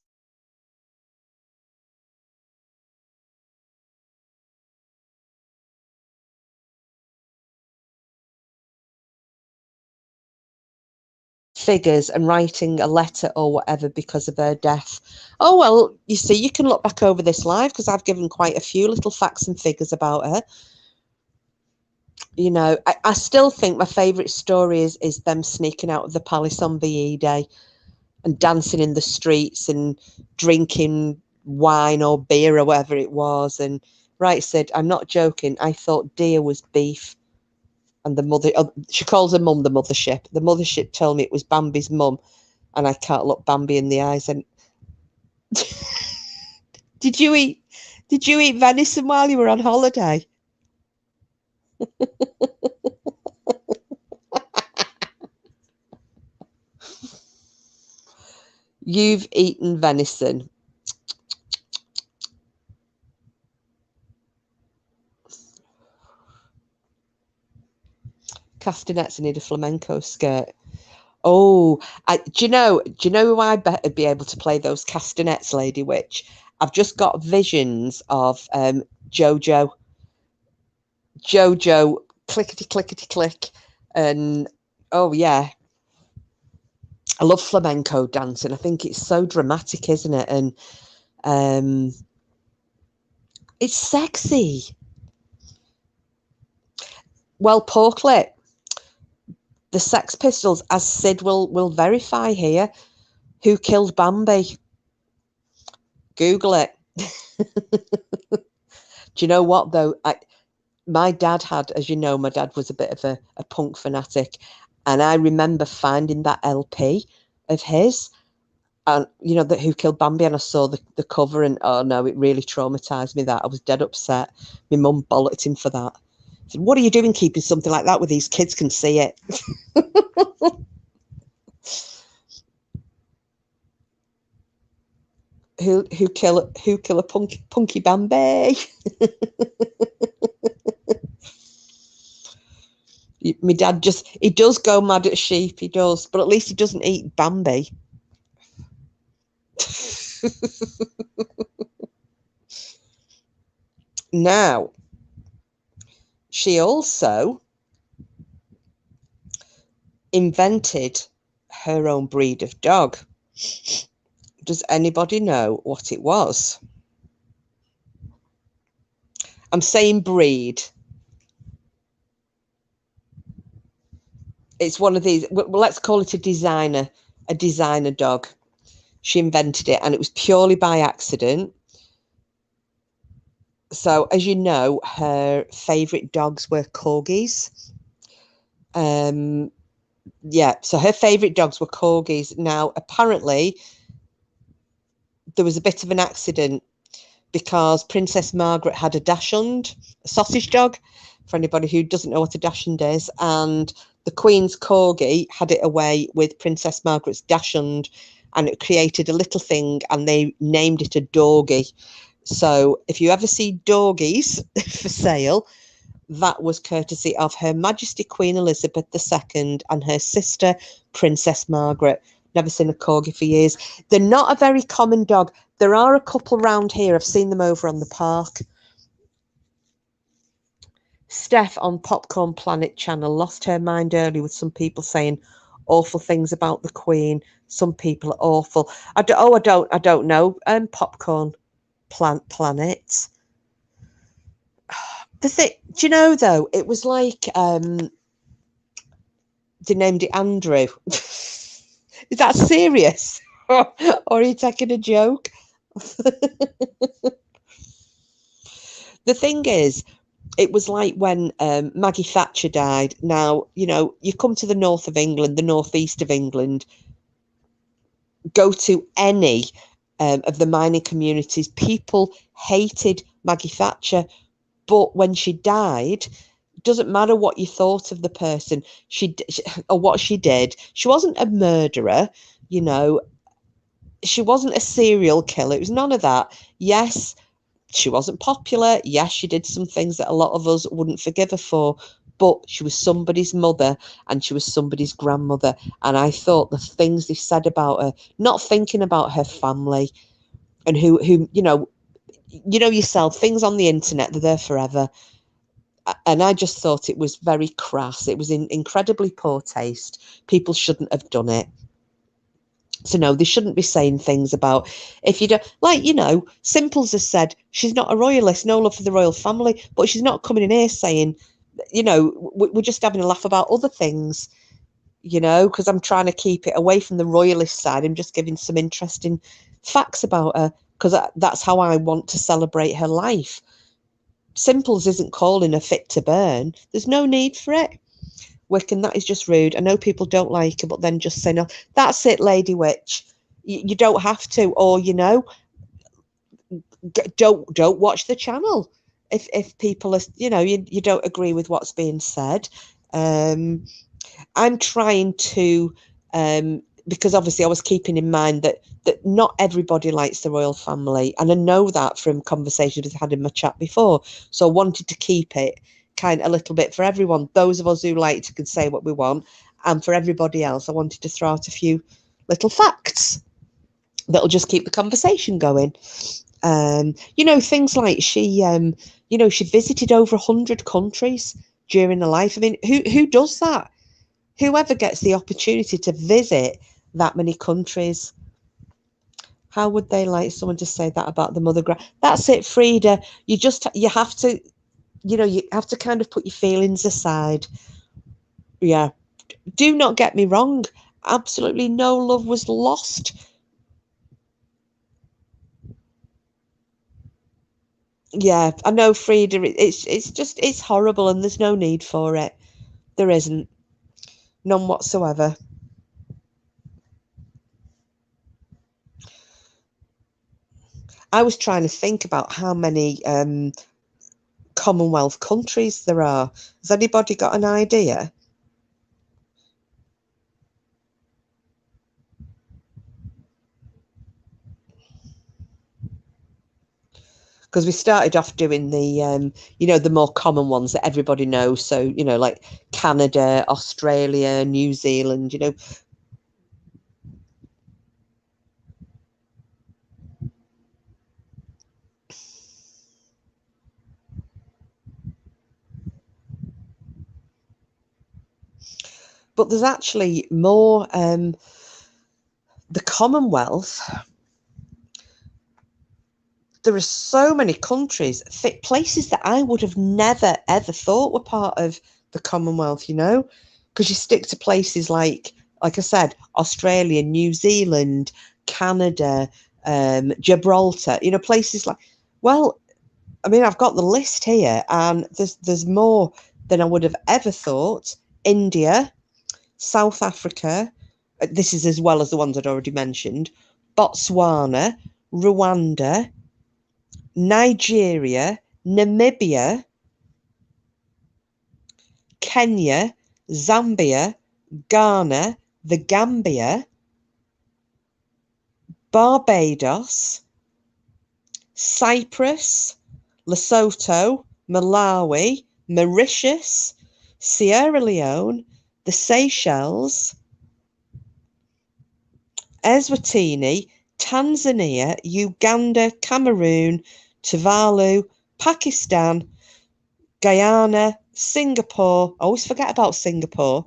figures and writing a letter or whatever because of her death? Oh, well, you see, you can look back over this live because I've given quite a few little facts and figures about her. You know, I still think my favourite story is them sneaking out of the palace on VE Day and dancing in the streets and drinking wine or beer or whatever it was. And right, Sid, I'm not joking. I thought deer was beef. And the mother, she calls her mum the mothership. The mothership told me it was Bambi's mum, and I can't look Bambi in the eyes. And did you eat venison while you were on holiday? You've eaten venison. Castanets, I need a flamenco skirt. Oh, do you know who I bet would be able to play those castanets, Lady Witch? I've just got visions of Jojo, clickety clickety click, and oh yeah, I love flamenco dancing. I think it's so dramatic, isn't it? And um, it's sexy. Well, Porklet, the Sex Pistols, as Sid will verify here, who killed Bambi? Google it. Do you know what though? My dad had, as you know, my dad was a bit of a punk fanatic, and I remember finding that LP of his, and that Who Killed Bambi, and I saw the cover, and oh no, it really traumatized me. That I was dead upset. My mum bollocked him for that. I said, "What are you doing keeping something like that where these kids can see it?" who kill a punky Bambi? My dad he does go mad at sheep, he does, but at least he doesn't eat Bambi. Now, she also invented her own breed of dog. Does anybody know what it was? I'm saying breed. It's one of these, well, let's call it a designer dog. She invented it, and it was purely by accident. So, as you know, her favourite dogs were corgis. Yeah, so her favourite dogs were corgis. Now, apparently, there was a bit of an accident because Princess Margaret had a dachshund, a sausage dog, for anybody who doesn't know what a dachshund is, and the Queen's corgi had it away with Princess Margaret's dachshund, and it created a little thing, and they named it a dorgie. So if you ever see dorgies for sale, that was courtesy of Her Majesty Queen Elizabeth II and her sister, Princess Margaret. Never seen a corgi for years. They're not a very common dog. There are a couple round here. I've seen them over on the park. Steph on Popcorn Planet channel lost her mind early with some people saying awful things about the Queen. Some people are awful. I don't know. Popcorn Planet. The thing, do you know though? It was like they named it Andrew. Is that serious? Or are you taking a joke? The thing is, it was like when Maggie Thatcher died. Now, you come to the north of England, the northeast of England, go to any of the mining communities, people hated Maggie Thatcher. But when she died, doesn't matter what you thought of the person, or what she did. She wasn't a murderer, She wasn't a serial killer. It was none of that. Yes, she wasn't popular. Yes, she did some things that a lot of us wouldn't forgive her for. But she was somebody's mother, and she was somebody's grandmother. And I thought the things they said about her, not thinking about her family, and who yourself, things on the internet, they're there forever. And I just thought it was very crass. It was in incredibly poor taste. People shouldn't have done it. So no, they shouldn't be saying things about, if you don't, like, Simples has said, she's not a royalist, no love for the royal family, but she's not coming in here saying, we're just having a laugh about other things, because I'm trying to keep it away from the royalist side. I'm just giving some interesting facts about her, because that's how I want to celebrate her life. Simples isn't calling her fit to burn. There's no need for it. Wiccan, that is just rude. I know people don't like her, but then just say no. That's it, Lady Witch. You don't have to, or don't watch the channel if people are, you don't agree with what's being said. I'm trying to, because obviously I was keeping in mind that not everybody likes the royal family, and I know that from conversations I've had in my chat before. So I wanted to keep it kind of a little bit for everyone. Those of us who like to can say what we want, And for everybody else, I wanted to throw out a few little facts that'll just keep the conversation going. You know, things like she visited over 100 countries during her life. I mean, who does that? Whoever gets the opportunity to visit that many countries, how would they like someone to say that about the mother? That's it, Frida. You have to, you have to kind of put your feelings aside. Yeah. Do not get me wrong. Absolutely no love was lost. Yeah, I know, Frida. It's horrible, and there's no need for it. There isn't, none whatsoever. I was trying to think about how many Commonwealth countries there are. Has anybody got an idea? Because we started off doing the the more common ones that everybody knows. So, like Canada, Australia, New Zealand, but there's actually more. The Commonwealth, there are so many countries, places that I would have never ever thought were part of the Commonwealth, because you stick to places like I said, Australia, New Zealand, Canada, Gibraltar, places like, well, I mean, I've got the list here, and there's more than I would have ever thought. India, South Africa, this is as well as the ones I'd already mentioned, Botswana, Rwanda, Nigeria, Namibia, Kenya, Zambia, Ghana, the Gambia, Barbados, Cyprus, Lesotho, Malawi, Mauritius, Sierra Leone, the Seychelles, Eswatini, Tanzania, Uganda, Cameroon, Tuvalu, Pakistan, Guyana, Singapore, I always forget about Singapore,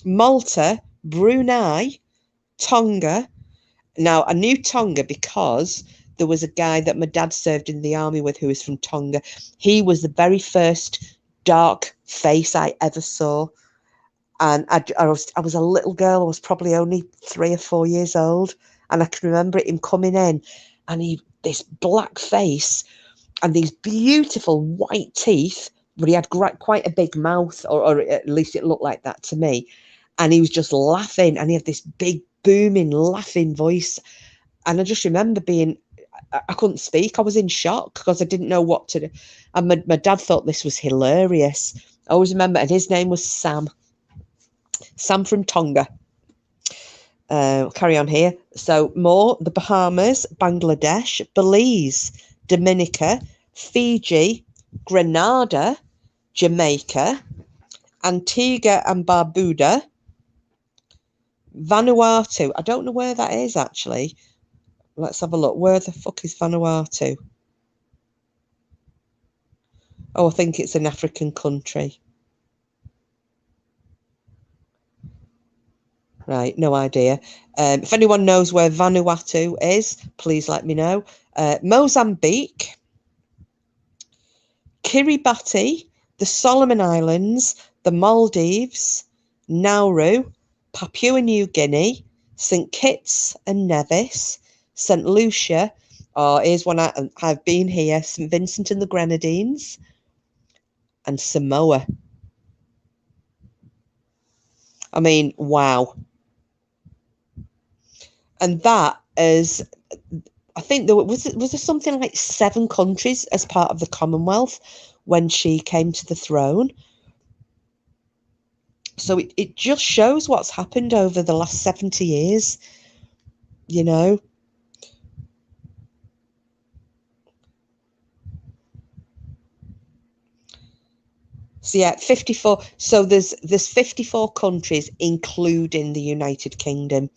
Malta, Brunei, Tonga. Now, I knew Tonga because there was a guy that my dad served in the army with who was from Tonga. He was the very first dark face I ever saw. And I was a little girl. I was probably only 3 or 4 years old. And I can remember him coming in, and this black face and these beautiful white teeth, but he had quite a big mouth, or at least it looked like that to me. And he was just laughing, and he had this big booming laughing voice. And I just remember I couldn't speak. I was in shock because I didn't know what to do. And my dad thought this was hilarious. I always remember, and his name was Sam from Tonga. Carry on here. So more, the Bahamas, Bangladesh, Belize, Dominica, Fiji, Grenada, Jamaica, Antigua and Barbuda, Vanuatu. I don't know where that is actually. Let's have a look. Where the fuck is Vanuatu? Oh, I think it's an African country. Right, no idea. If anyone knows where Vanuatu is, please let me know. Mozambique, Kiribati, the Solomon Islands, the Maldives, Nauru, Papua New Guinea, St. Kitts and Nevis, St. Lucia, here's one I've been here, St. Vincent and the Grenadines, and Samoa. I mean, wow. And that is, I think was there something like 7 countries as part of the Commonwealth when she came to the throne. So it just shows what's happened over the last 70 years, So yeah, 54. So there's 54 countries, including the United Kingdom,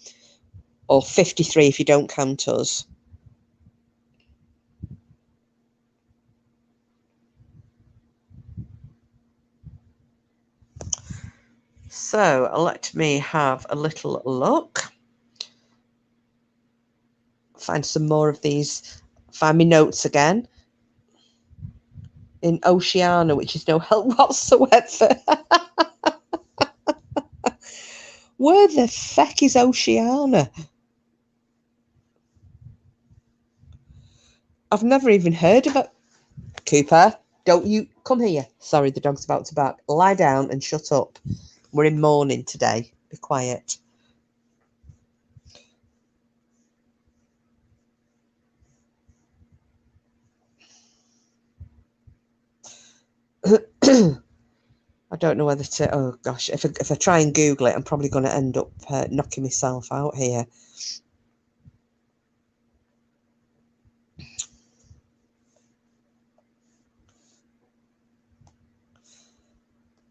or 53 if you don't count us. So let me have a little look. Find some more of these. Find me notes again. In Oceania, which is no help whatsoever. Where the feck is Oceania? I've never even heard of it. Cooper, don't you come here. Sorry, the dog's about to bark. Lie down and shut up. We're in mourning today. Be quiet. I don't know whether to. Oh gosh, if I try and Google it, I'm probably going to end up knocking myself out here.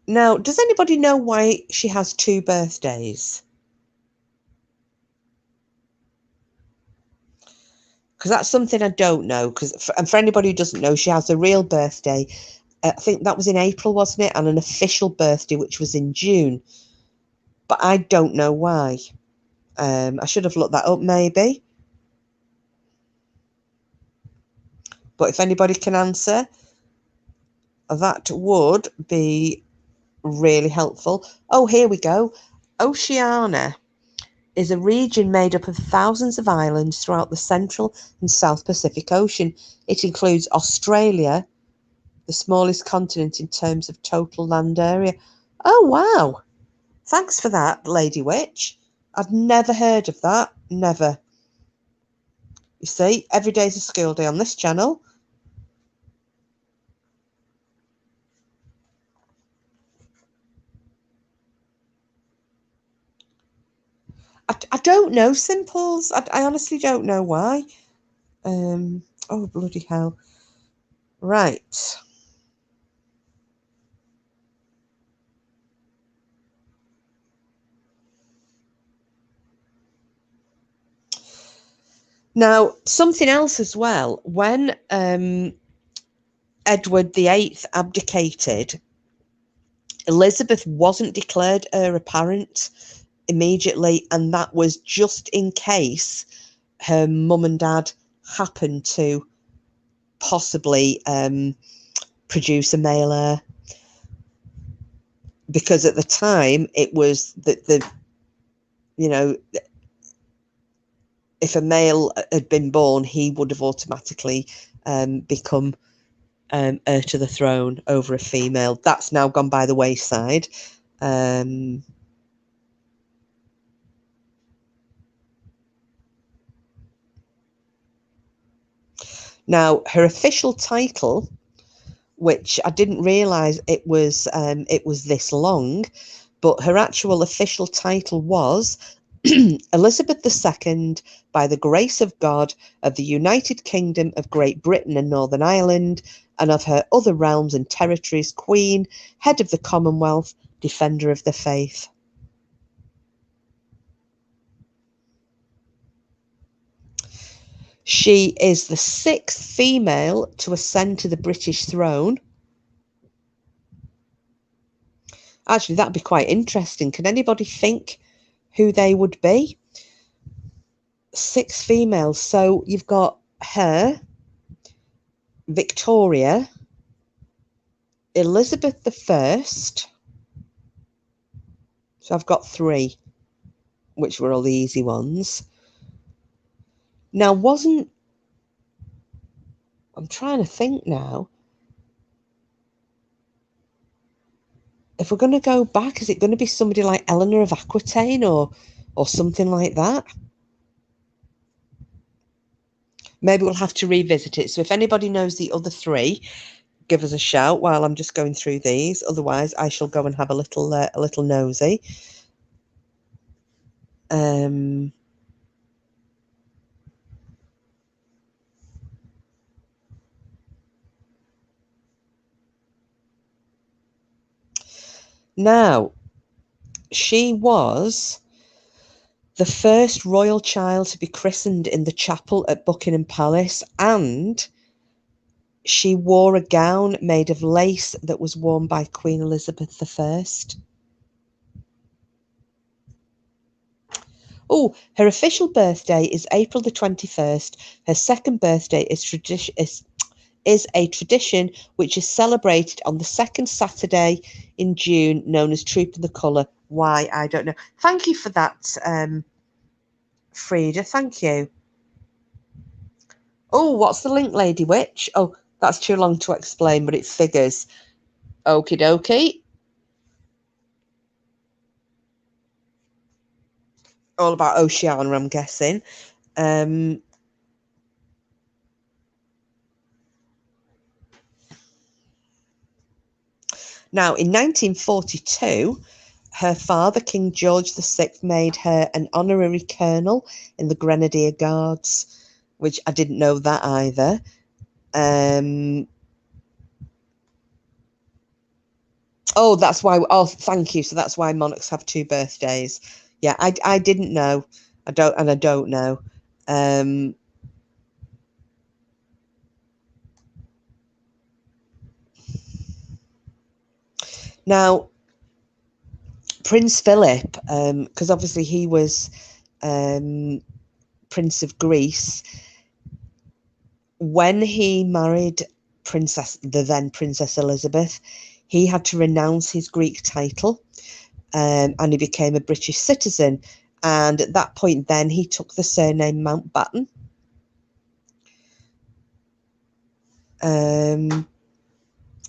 Now, does anybody know why she has 2 birthdays? Because that's something I don't know. And for anybody who doesn't know, she has a real birthday. I think that was in April, wasn't it? And an official birthday, which was in June. But I don't know why. I should have looked that up, maybe. But if anybody can answer, that would be really helpful. Oh, here we go. Oceania is a region made up of thousands of islands throughout the Central and South Pacific Ocean. It includes Australia, the smallest continent in terms of total land area. Oh, wow. Thanks for that, Lady Witch. I've never heard of that. Never. You see, every day's a school day on this channel. I don't know, Simples. I honestly don't know why. Oh, bloody hell. Right. Now, something else as well. When Edward VIII abdicated, Elizabeth wasn't declared heir apparent immediately, and that was just in case her mum and dad happened to possibly produce a male heir. Because at the time it was that if a male had been born, he would have automatically become heir to the throne over a female. That's now gone by the wayside. Now, her official title, which I didn't realise it was this long, but her actual official title was Elizabeth II, by the grace of God, of the United Kingdom of Great Britain and Northern Ireland, and of her other realms and territories, Queen, Head of the Commonwealth, Defender of the Faith. She is the 6th female to ascend to the British throne. Actually, that'd be quite interesting. Can anybody think who they would be? 6 females. So you've got her, Victoria, Elizabeth I. So I've got 3, which were all the easy ones. Now, I'm trying to think now. If we're going to go back, is it going to be somebody like Eleanor of Aquitaine or something like that? Maybe we'll have to revisit it. So if anybody knows the other 3, give us a shout while I'm just going through these. Otherwise, I shall go and have a little nosy. Now, she was the first royal child to be christened in the chapel at Buckingham Palace, and she wore a gown made of lace that was worn by Queen Elizabeth I. Oh, her official birthday is April the 21st. Her second birthday is a tradition which is celebrated on the second Saturday in June, known as Troop of the Colour. Why, I don't know. Thank you for that, Frida. Thank you. Oh, what's the link, Lady Witch? Oh, that's too long to explain, but it figures. Okie dokie. All about Oceania, I'm guessing. Now, in 1942, her father, King George VI, made her an honorary colonel in the Grenadier Guards, which I didn't know that either. Oh, that's why. Oh, thank you. So that's why monarchs have two birthdays. Yeah, I didn't know. I don't know. Now, Prince Philip, because obviously he was Prince of Greece, when he married the then Princess Elizabeth, he had to renounce his Greek title, and he became a British citizen. And at that point, then he took the surname Mountbatten.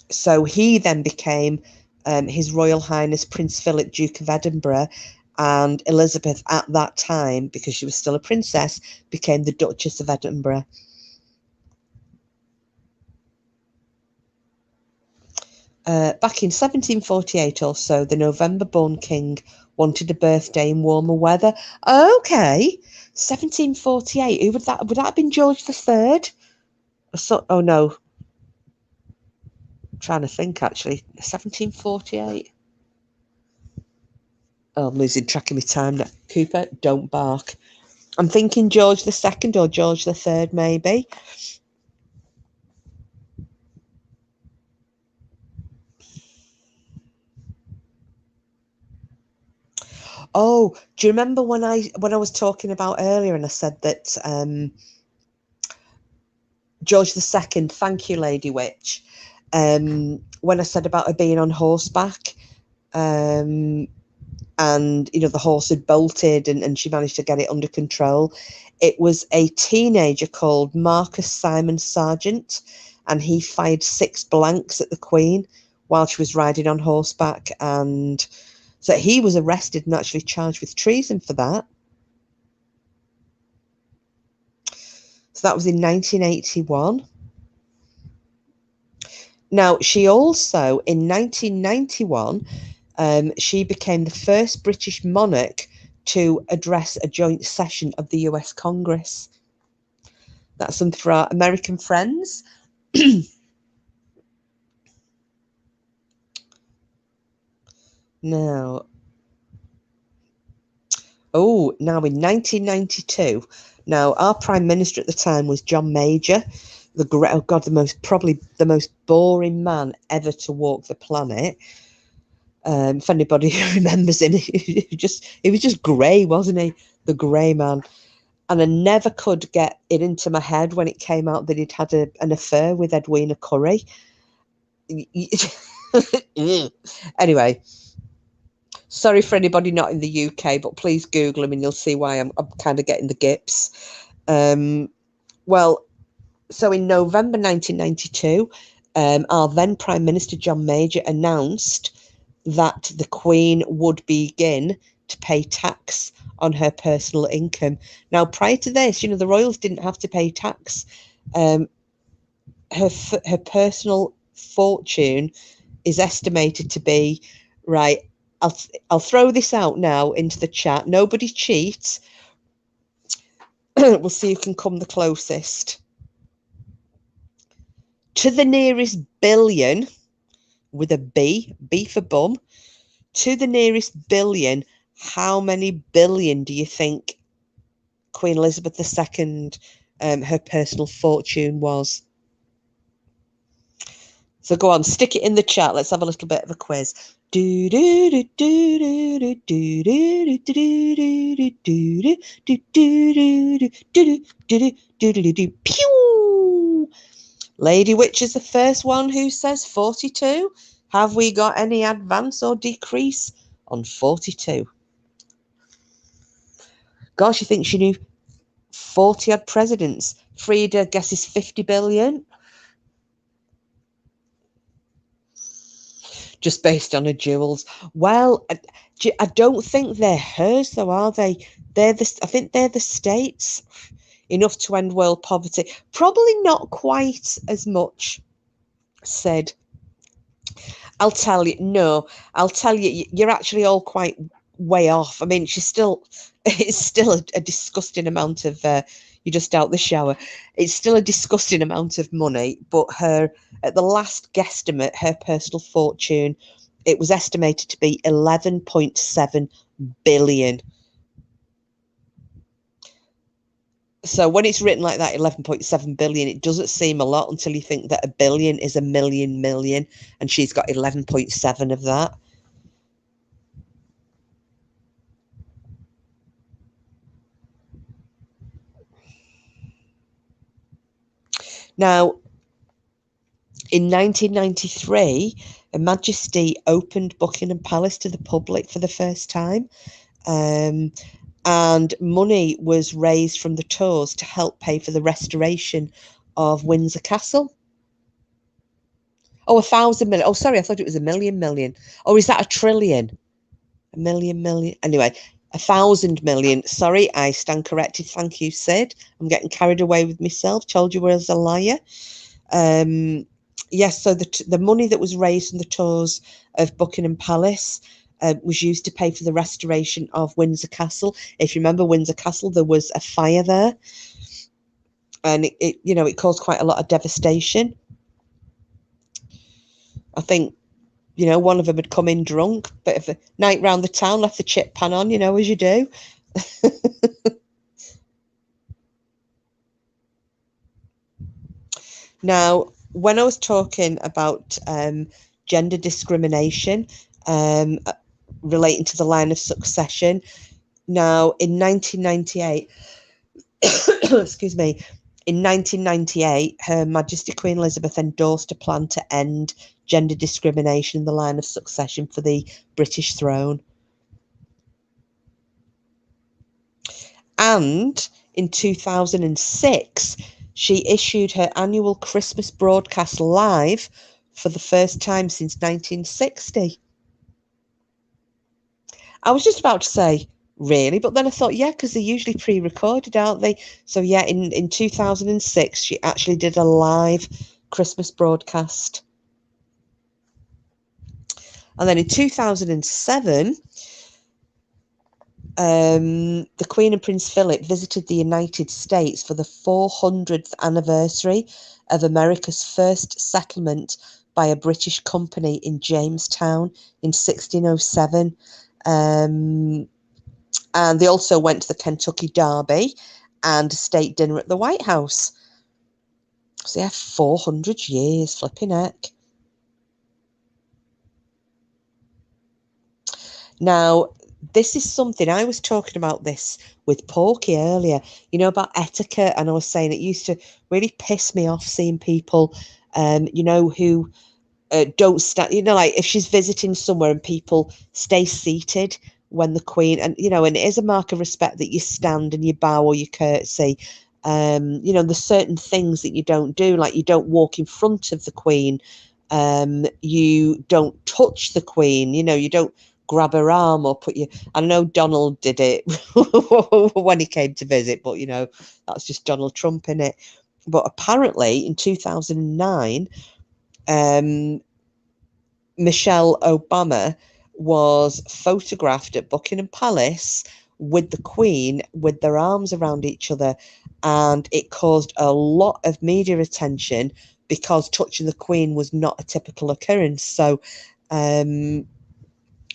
So he then became His Royal Highness Prince Philip, Duke of Edinburgh, and Elizabeth at that time, because she was still a princess, became the Duchess of Edinburgh. Back in 1748 or so, the November-born king wanted a birthday in warmer weather. Okay, 1748. Who would that? Would that have been George III? So, oh no, I'm trying to think actually. 1748. Oh, I'm losing track of my time now. Cooper, don't bark. I'm thinking George II or George III, maybe. Oh, do you remember when I was talking about earlier and I said that George II, thank you, Lady Witch, when I said about her being on horseback, and the horse had bolted and she managed to get it under control. It was a teenager called Marcus Simon Sargent, and he fired 6 blanks at the Queen while she was riding on horseback, and so he was arrested and actually charged with treason for that. So that was in 1981. Now, she also, in 1991, she became the first British monarch to address a joint session of the US Congress. That's something for our American friends. Now, in 1992, now our Prime Minister at the time was John Major, probably the most boring man ever to walk the planet. If anybody remembers him, he was just grey, wasn't he? The grey man. And I never could get it into my head when it came out that he'd had an affair with Edwina Currie. Anyway, sorry for anybody not in the UK, but please Google him and you'll see why I'm kind of getting the gips. Well, so in November 1992, our then Prime Minister John Major announced that the Queen would begin to pay tax on her personal income. Now, prior to this, the royals didn't have to pay tax. Her personal fortune is estimated to be, right, I'll throw this out now into the chat. Nobody cheat. We'll see who can come the closest. To the nearest billion, with a B for bum, to the nearest billion, how many billion do you think Queen Elizabeth II, her personal fortune was? So go on, stick it in the chat. Let's have a little bit of a quiz. Pew! Lady Witch is the first one who says 42. Have we got any advance or decrease on 42? Gosh, you think she knew 40 odd presidents? Frida guesses 50 billion. Just based on her jewels. Well, I don't think they're hers, though, are they? I think they're the states. Enough to end world poverty. Probably not quite as much, said. I'll tell you, no, I'll tell you, you're actually all quite way off. I mean, it's still a disgusting amount of, you're just out the shower. It's still a disgusting amount of money, but at the last guesstimate, her personal fortune, it was estimated to be 11.7 billion. So when it's written like that, 11.7 billion, it doesn't seem a lot until you think that a billion is a million, and she's got 11.7 of that. Now, in 1993, Her Majesty opened Buckingham Palace to the public for the first time. And money was raised from the tours to help pay for the restoration of Windsor Castle. Oh, 1,000 million. Oh, sorry, I thought it was a million. Or is that a trillion? A million. Anyway, 1,000 million. Sorry, I stand corrected. Thank you, Sid. I'm getting carried away with myself. Told you I was a liar. Yes, so the money that was raised from the tours of Buckingham Palace was used to pay for the restoration of Windsor Castle. If you remember Windsor Castle, there was a fire there, and it caused quite a lot of devastation. I think, one of them had come in drunk, bit of a night round the town, left the chip pan on, as you do. Now, when I was talking about gender discrimination relating to the line of succession, now in 1998, excuse me, in 1998, Her Majesty Queen Elizabeth endorsed a plan to end gender discrimination in the line of succession for the British throne. And in 2006, she issued her annual Christmas broadcast live for the first time since 1960. I was just about to say, really? But then I thought, yeah, because they're usually pre-recorded, aren't they? So yeah, in 2006, she actually did a live Christmas broadcast. And then in 2007, the Queen and Prince Philip visited the United States for the 400th anniversary of America's first settlement by a British company in Jamestown in 1607. And they also went to the Kentucky Derby and a state dinner at the White House. So yeah, 400 years, flipping heck. Now, this is something, I was talking about this with Porky earlier, about etiquette, and I was saying it used to really piss me off seeing people, who don't stand, like if she's visiting somewhere and people stay seated when the Queen, and, and it is a mark of respect that you stand and you bow or you curtsy. There's certain things that you don't do, like you don't walk in front of the Queen, you don't touch the Queen, you don't grab her arm or I know Donald did it when he came to visit, but that's just Donald Trump, innit? But apparently in 2009, Michelle Obama was photographed at Buckingham Palace with the Queen with their arms around each other, and it caused a lot of media attention because touching the Queen was not a typical occurrence. So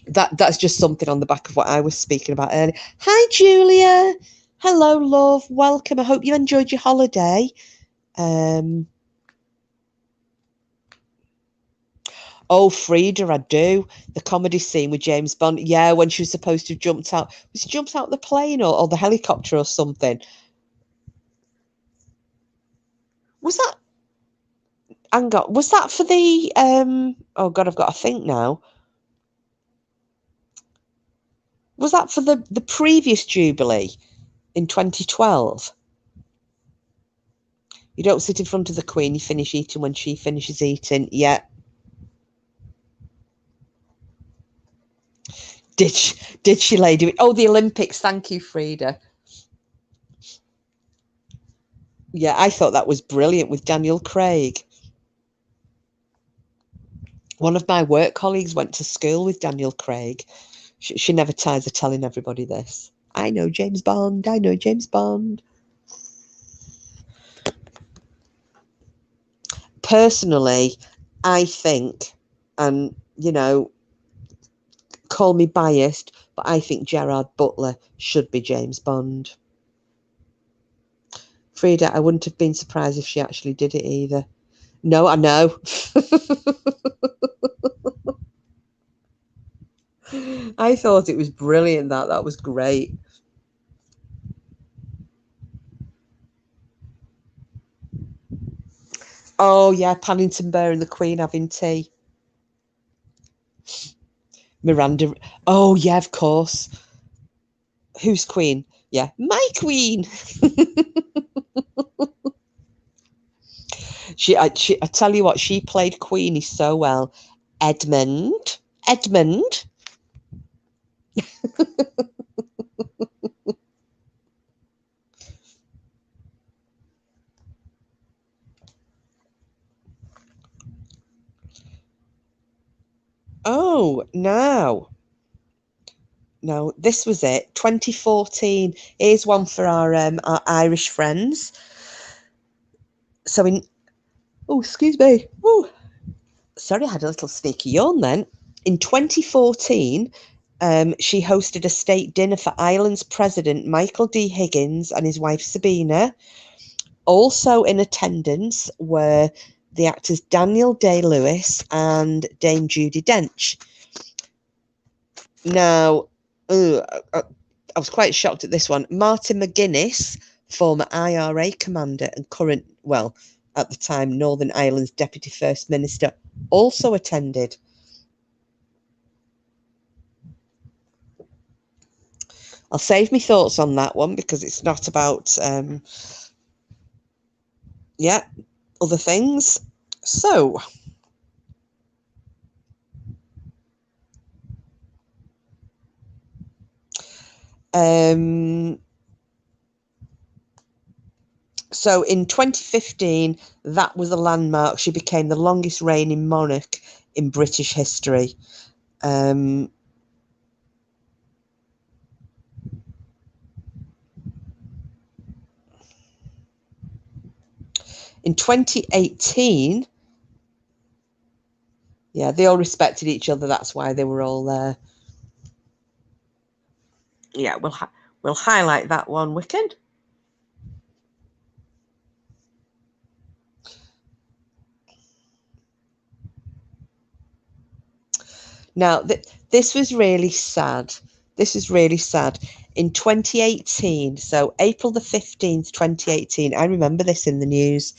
That's just something on the back of what I was speaking about earlier. Hi, Julia. Hello, love. Welcome. I hope you enjoyed your holiday. Oh, Frida, I do. The comedy scene with James Bond. Yeah, when she was supposed to have jumped out. Was she jumped out the plane or the helicopter or something? Was that? Hang on. Was that for the? Oh God, I've got to think now. Was that for the previous Jubilee in 2012? You don't sit in front of the Queen. You finish eating when she finishes eating. Yeah. Did she, lady? Oh, the Olympics. Thank you, Frida. Yeah, I thought that was brilliant with Daniel Craig. One of my work colleagues went to school with Daniel Craig. She never tires of telling everybody this. I know James Bond. I know James Bond. Personally, I think, and call me biased, but I think Gerard Butler should be James Bond. Frida, I wouldn't have been surprised if she actually did it either. No, I know. I thought it was brilliant. That was great. Oh yeah, Paddington Bear and the Queen having tea. Miranda. Oh yeah, of course. Who's Queen? Yeah, my Queen. I tell you what, she played Queenie so well. Edmund. Oh, no, this was it. 2014. Here's one for our Irish friends. So excuse me. Oh, sorry, I had a little sneaky yawn then. In 2014, she hosted a state dinner for Ireland's president, Michael D. Higgins, and his wife, Sabina. Also in attendance were the actors Daniel Day-Lewis and Dame Judi Dench. Now, I was quite shocked at this one. Martin McGuinness, former IRA commander and current, well, at the time, Northern Ireland's Deputy First Minister, also attended. I'll save my thoughts on that one because it's not about, other things. So, so in 2015, that was a landmark. She became the longest reigning monarch in British history. In 2018, yeah, they all respected each other. That's why they were all there. Yeah, we'll highlight that one, Wicked. Now, this was really sad. This is really sad. In 2018, so April the 15th, 2018, I remember this in the news.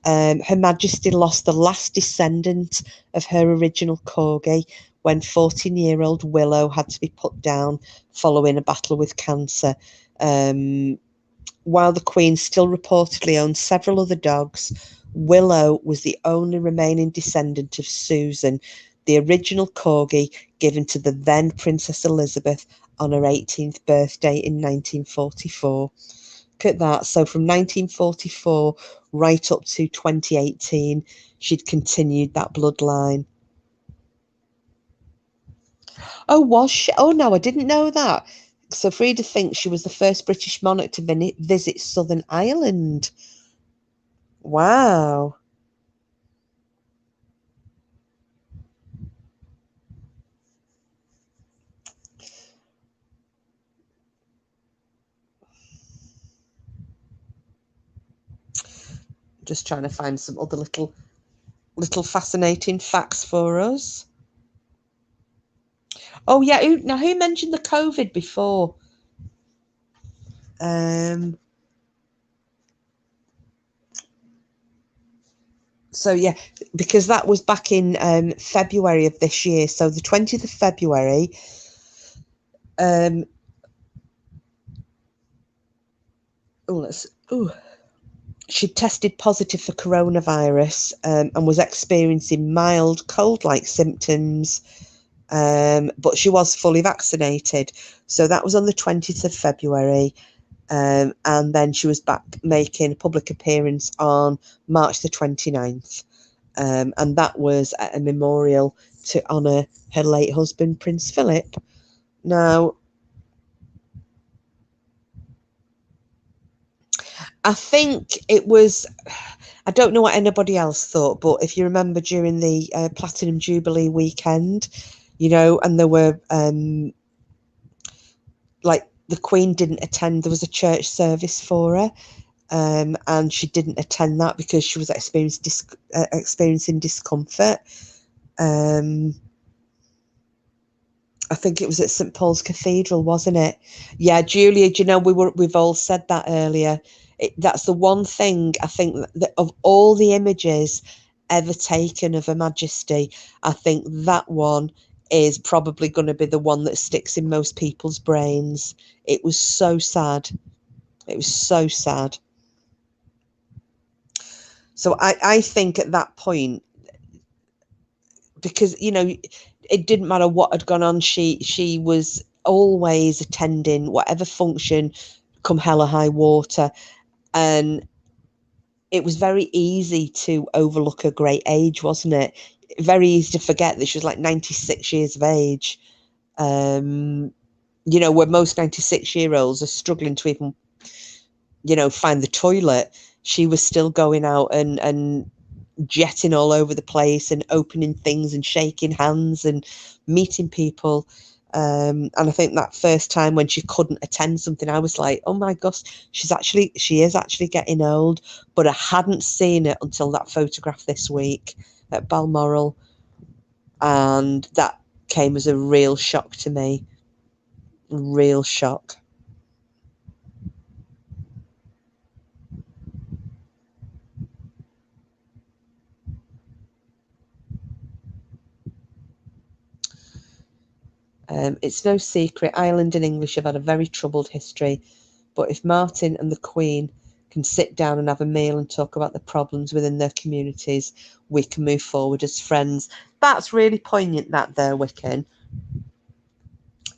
Her Majesty lost the last descendant of her original corgi when 14-year-old Willow had to be put down following a battle with cancer. While the Queen still reportedly owned several other dogs, Willow was the only remaining descendant of Susan, the original corgi given to the then Princess Elizabeth on her 18th birthday in 1944. Look at that. So from 1944 right up to 2018, she'd continued that bloodline. Oh, was she? Oh, no, I didn't know that. So Frida thinks she was the first British monarch to visit Southern Ireland. Wow. Just trying to find some other little fascinating facts for us. Oh yeah, who mentioned the COVID before? So yeah, because that was back in February of this year. So the 20th of February, she tested positive for coronavirus and was experiencing mild cold-like symptoms, but she was fully vaccinated. So that was on the 20th of February. And then she was back making a public appearance on March the 29th. And that was at a memorial to honour her late husband, Prince Philip. Now, I think it was, I don't know what anybody else thought, but if you remember during the Platinum Jubilee weekend, you know, and there were, like, the Queen didn't attend, there was a church service for her, and she didn't attend that because she was experiencing discomfort. I think it was at St Paul's Cathedral, wasn't it? Yeah, Julia, do you know, we've all said that earlier. That's the one thing I think that of all the images ever taken of Her Majesty, I think that one is probably going to be the one that sticks in most people's brains. It was so sad. It was so sad. So I think at that point, because, you know, it didn't matter what had gone on, she was always attending whatever function, come hell or high water. And it was very easy to overlook her great age, wasn't it? Very easy to forget that she was like 96 years of age. You know, where most 96-year-olds are struggling to even, you know, find the toilet. She was still going out and jetting all over the place and opening things and shaking hands and meeting people. And I think that first time when she couldn't attend something, I was like, oh my gosh, she is actually getting old. But I hadn't seen it until that photograph this week at Balmoral. And that came as a real shock to me. Real shock. It's no secret Ireland and English have had a very troubled history, but if Martin and the Queen can sit down and have a meal and talk about the problems within their communities, we can move forward as friends. That's really poignant, that there, Wicken.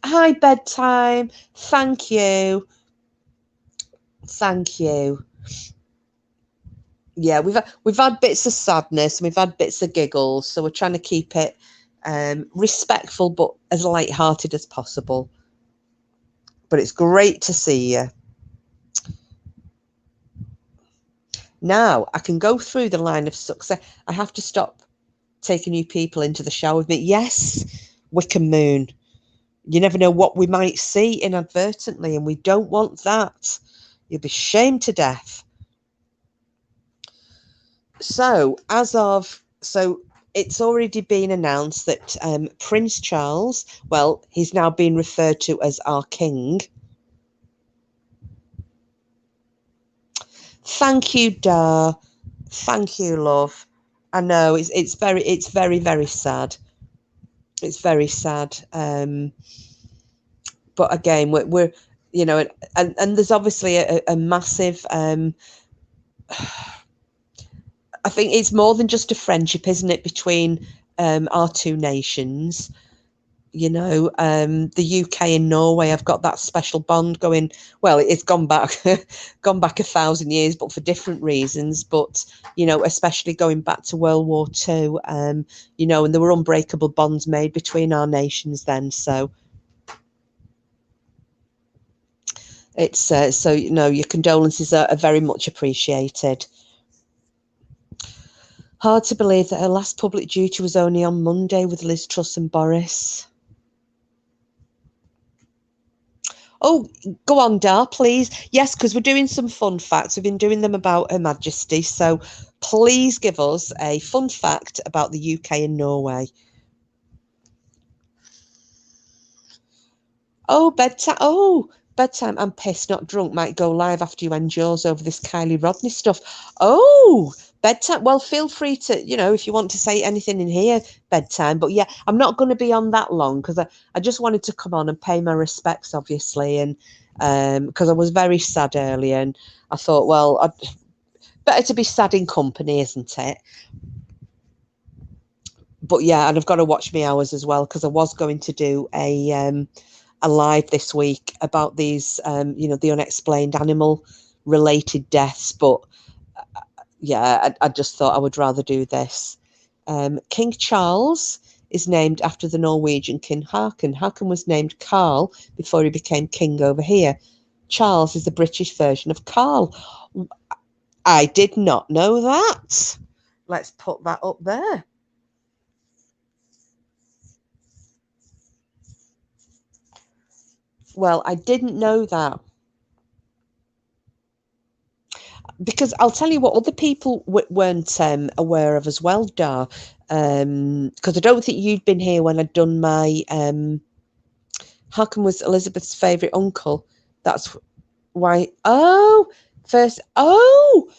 Hi, bedtime. Thank you. Thank you. Yeah, we've had bits of sadness and we've had bits of giggles, so we're trying to keep it respectful but as light-hearted as possible. But it's great to see you. Now I can go through the line of success. I have to stop taking you people into the shower with me. Yes, Wickham Moon. You never know what we might see inadvertently, and we don't want that. You'll be shamed to death. So it's already been announced that Prince Charles, well, he's now being referred to as our king. Thank you, Dar. Thank you, love. I know it's very, very sad. It's very sad. But again, we're you know, and there's obviously a massive. I think it's more than just a friendship, isn't it, between our two nations? You know, the UK and Norway have got that special bond going. Well, it's gone back 1,000 years, but for different reasons. But, you know, especially going back to World War II, you know, and there were unbreakable bonds made between our nations then. So it's so, you know, your condolences are very much appreciated. Hard to believe that her last public duty was only on Monday with Liz Truss and Boris. Oh, go on, Dar, please. Yes, because we're doing some fun facts. We've been doing them about Her Majesty. So please give us a fun fact about the UK and Norway. Oh, bedtime. Oh, bedtime. I'm pissed, not drunk. Might go live after you end yours over this Kylie Rodney stuff. Oh, bedtime. Well, feel free to, if you want to say anything in here, bedtime. But yeah, I'm not going to be on that long because I just wanted to come on and pay my respects, obviously. And because I was very sad earlier and I thought, well, better to be sad in company, isn't it? But yeah, and I've got to watch my hours as well because I was going to do a live this week about these, the unexplained animal related deaths. But yeah, I just thought I would rather do this. King Charles is named after the Norwegian King Haakon. Haakon was named Carl before he became king over here. Charles is the British version of Carl. I did not know that. Let's put that up there. Well, I didn't know that. Because I'll tell you what other people weren't aware of as well, Dar. Because I don't think you'd been here when I'd done my Haakon was Elizabeth's favourite uncle. That's why. Oh, first. Oh,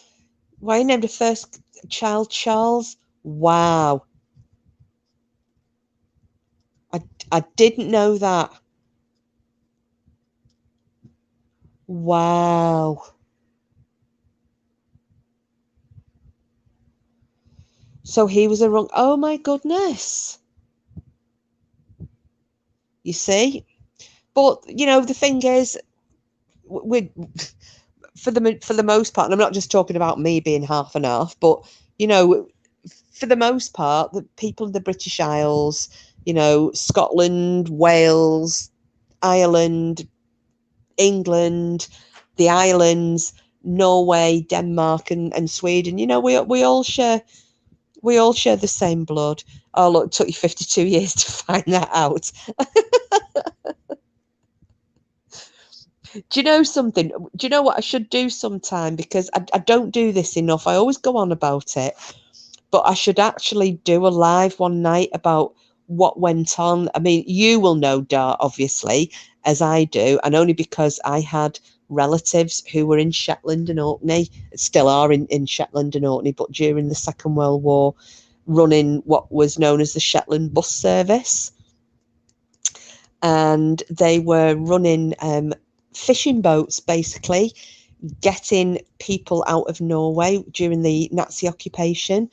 why he named the first child Charles? Wow, I didn't know that. Wow. So he was a wrong. Oh my goodness. You see, but the thing is, we for the most part, and I'm not just talking about me being half and half, but for the most part, the people in the British Isles, Scotland, Wales, Ireland, England, the islands, Norway, Denmark, and Sweden, we all share the same blood. Oh look, it took you 52 years to find that out. Do you know something? Do you know what I should do sometime? Because I don't do this enough. I always go on about it, but I should actually do a live one night about what went on. I mean, you will know, Dart, obviously, as I do, and only because I had relatives who were in Shetland and Orkney, still are in Shetland and Orkney, but during the Second World War, running what was known as the Shetland bus service. And they were running fishing boats, basically, getting people out of Norway during the Nazi occupation,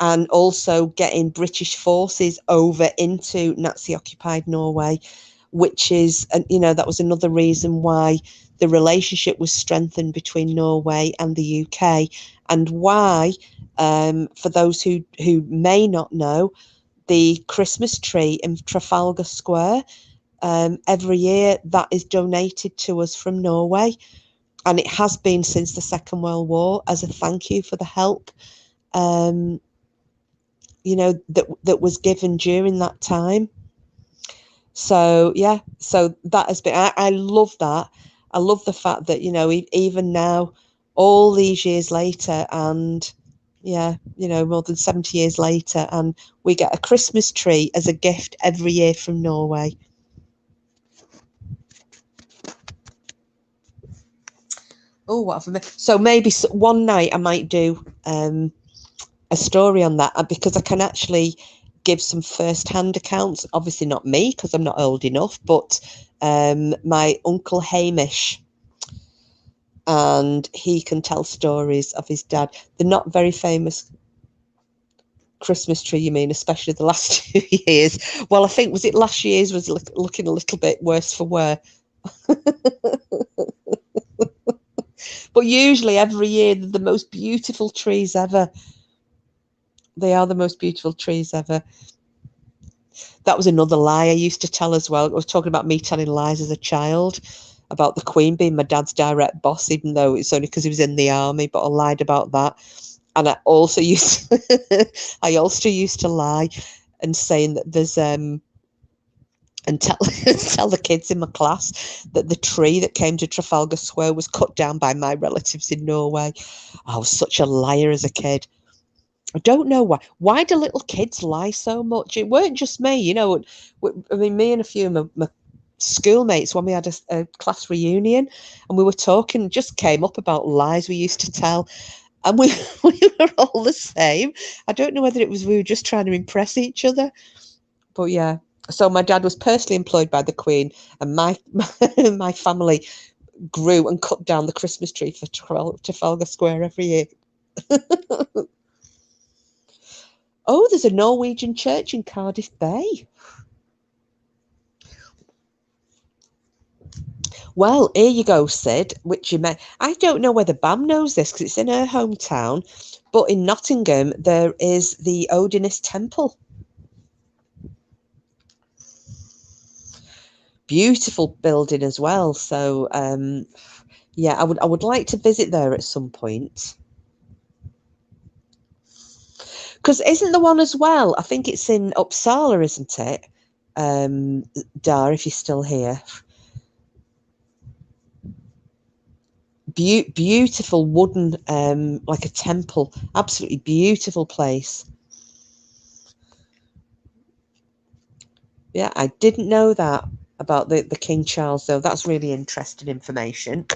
and also getting British forces over into Nazi occupied Norway, which is, that was another reason why the relationship was strengthened between Norway and the UK, and why, for those who may not know, the Christmas tree in Trafalgar Square, every year that is donated to us from Norway, and it has been since the Second World War as a thank you for the help that was given during that time. So yeah, so that has been, I love that. I love the fact that even now, all these years later, and yeah, more than 70 years later, and we get a Christmas tree as a gift every year from Norway. Oh, what have I missed? So maybe one night I might do a story on that, because I can actually give some first-hand accounts. Obviously not me, because I'm not old enough, but my uncle Hamish, and he can tell stories of his dad. They're not very famous Christmas tree, you mean, especially the last 2 years. Well, I think, was it last year's was looking a little bit worse for wear. But usually every year they're the most beautiful trees ever. They are the most beautiful trees ever. That was another lie I used to tell as well. I was talking about me telling lies as a child about the Queen being my dad's direct boss, even though it's only because he was in the army, but I lied about that. And I also used to lie and saying that there's and tell tell the kids in my class that the tree that came to Trafalgar Square was cut down by my relatives in Norway. I was such a liar as a kid. I don't know why. Why do little kids lie so much? It weren't just me, you know. I mean, me and a few of my schoolmates, when we had a class reunion, and we were talking, just came up about lies we used to tell, and we we were all the same. I don't know whether it was we were just trying to impress each other, but yeah. So my dad was personally employed by the Queen, and my family grew and cut down the Christmas tree for Trafalgar Square every year. Oh, there's a Norwegian church in Cardiff Bay. Well, here you go, Sid, which you may. I don't know whether Bam knows this because it's in her hometown, but in Nottingham, there is the Odinist Temple. Beautiful building as well. So, yeah, I would like to visit there at some point. Because isn't the one as well? I think it's in Uppsala, isn't it? Dar, if you're still here. Beautiful wooden, like a temple. Absolutely beautiful place. Yeah, I didn't know that about the King Charles, though. That's really interesting information.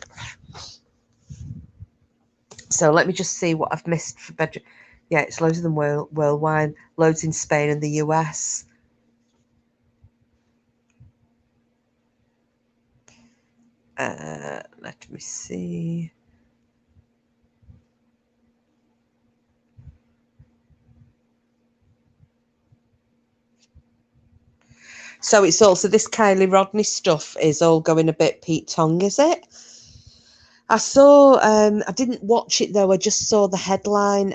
So let me just see what I've missed for bedroom. Yeah, it's loads of them worldwide, loads in Spain and the US. Let me see. So it's also this Kylie Rodney stuff is all going a bit Pete Tong, is it? I saw, I didn't watch it though. I just saw the headline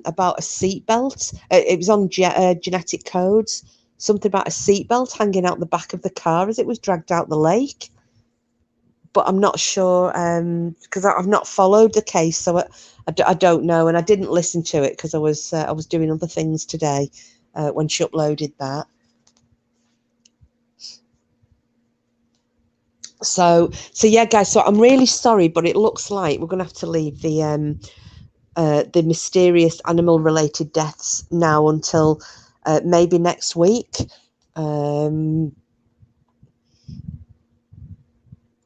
about a seatbelt. It was on Genetic Codes, something about a seatbelt hanging out the back of the car as it was dragged out the lake. But I'm not sure because I've not followed the case, so I don't know, and I didn't listen to it because I was doing other things today when she uploaded that. So yeah, guys. So I'm really sorry, but it looks like we're gonna have to leave the mysterious animal-related deaths now until maybe next week.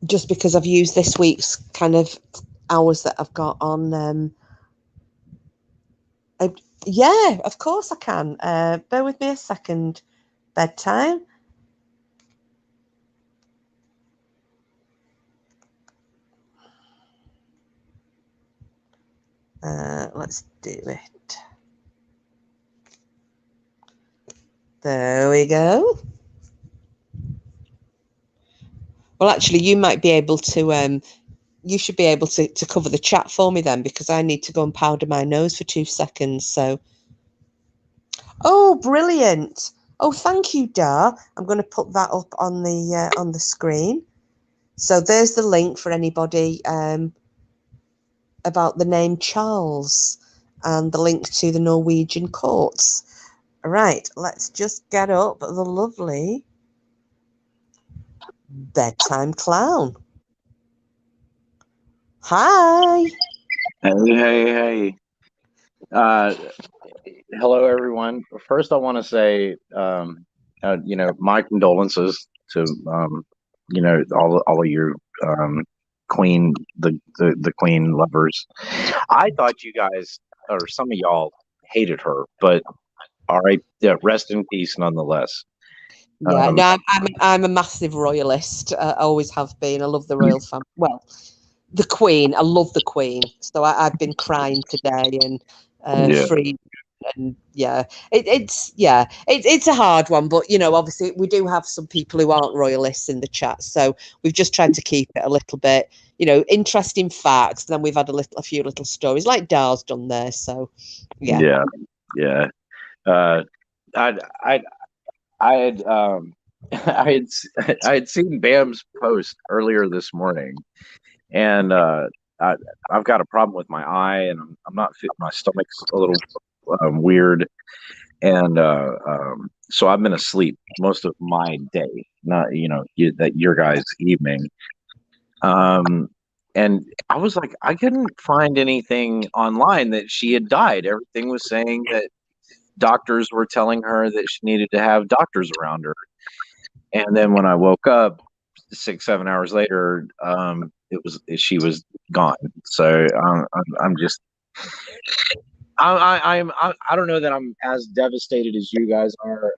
Just because I've used this week's kind of hours that I've got on. Yeah, of course I can. Bear with me a second. Bedtime. Let's do it. There we go. Well, actually, you might be able to. You should be able to cover the chat for me then, because I need to go and powder my nose for 2 seconds. So. Oh, brilliant! Oh, thank you, Dar. I'm going to put that up on the screen. So there's the link for anybody about the name Charles and the link to the Norwegian courts. All right, let's just get up the lovely bedtime clown. Hi. Hey. Hello, everyone. First, I want to say, my condolences to, all of your Queen, the Queen lovers. I thought you guys, or some of y'all, hated her, but all right, yeah, rest in peace, nonetheless. Yeah, no, I'm a massive royalist. I always have been. I love the royal family. Well, the Queen. I love the Queen. So I've been crying today and free. And yeah, it's a hard one, but obviously we do have some people who aren't royalists in the chat, so we've just tried to keep it a little bit, interesting facts. Then we've had a few little stories like Dar's done there. So yeah. I had I had seen Bam's post earlier this morning, and I've got a problem with my eye, and I'm not fit. My stomach's a little weird, and so I've been asleep most of my day, not that your guys' evening. And I was like, I couldn't find anything online that she had died. Everything was saying that doctors were telling her that she needed to have doctors around her. And then when I woke up 6, 7 hours later, she was gone. So I'm just I don't know that I'm as devastated as you guys are,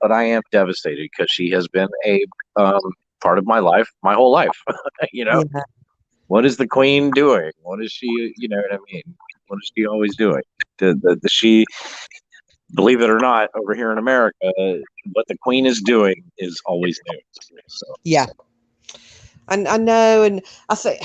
but I am devastated because she has been a part of my life, my whole life. Yeah. What is the queen doing? What is she? You know what I mean? What is she always doing? She, believe it or not, over here in America, what the queen is doing is always new. So Yeah. And I know, and I think,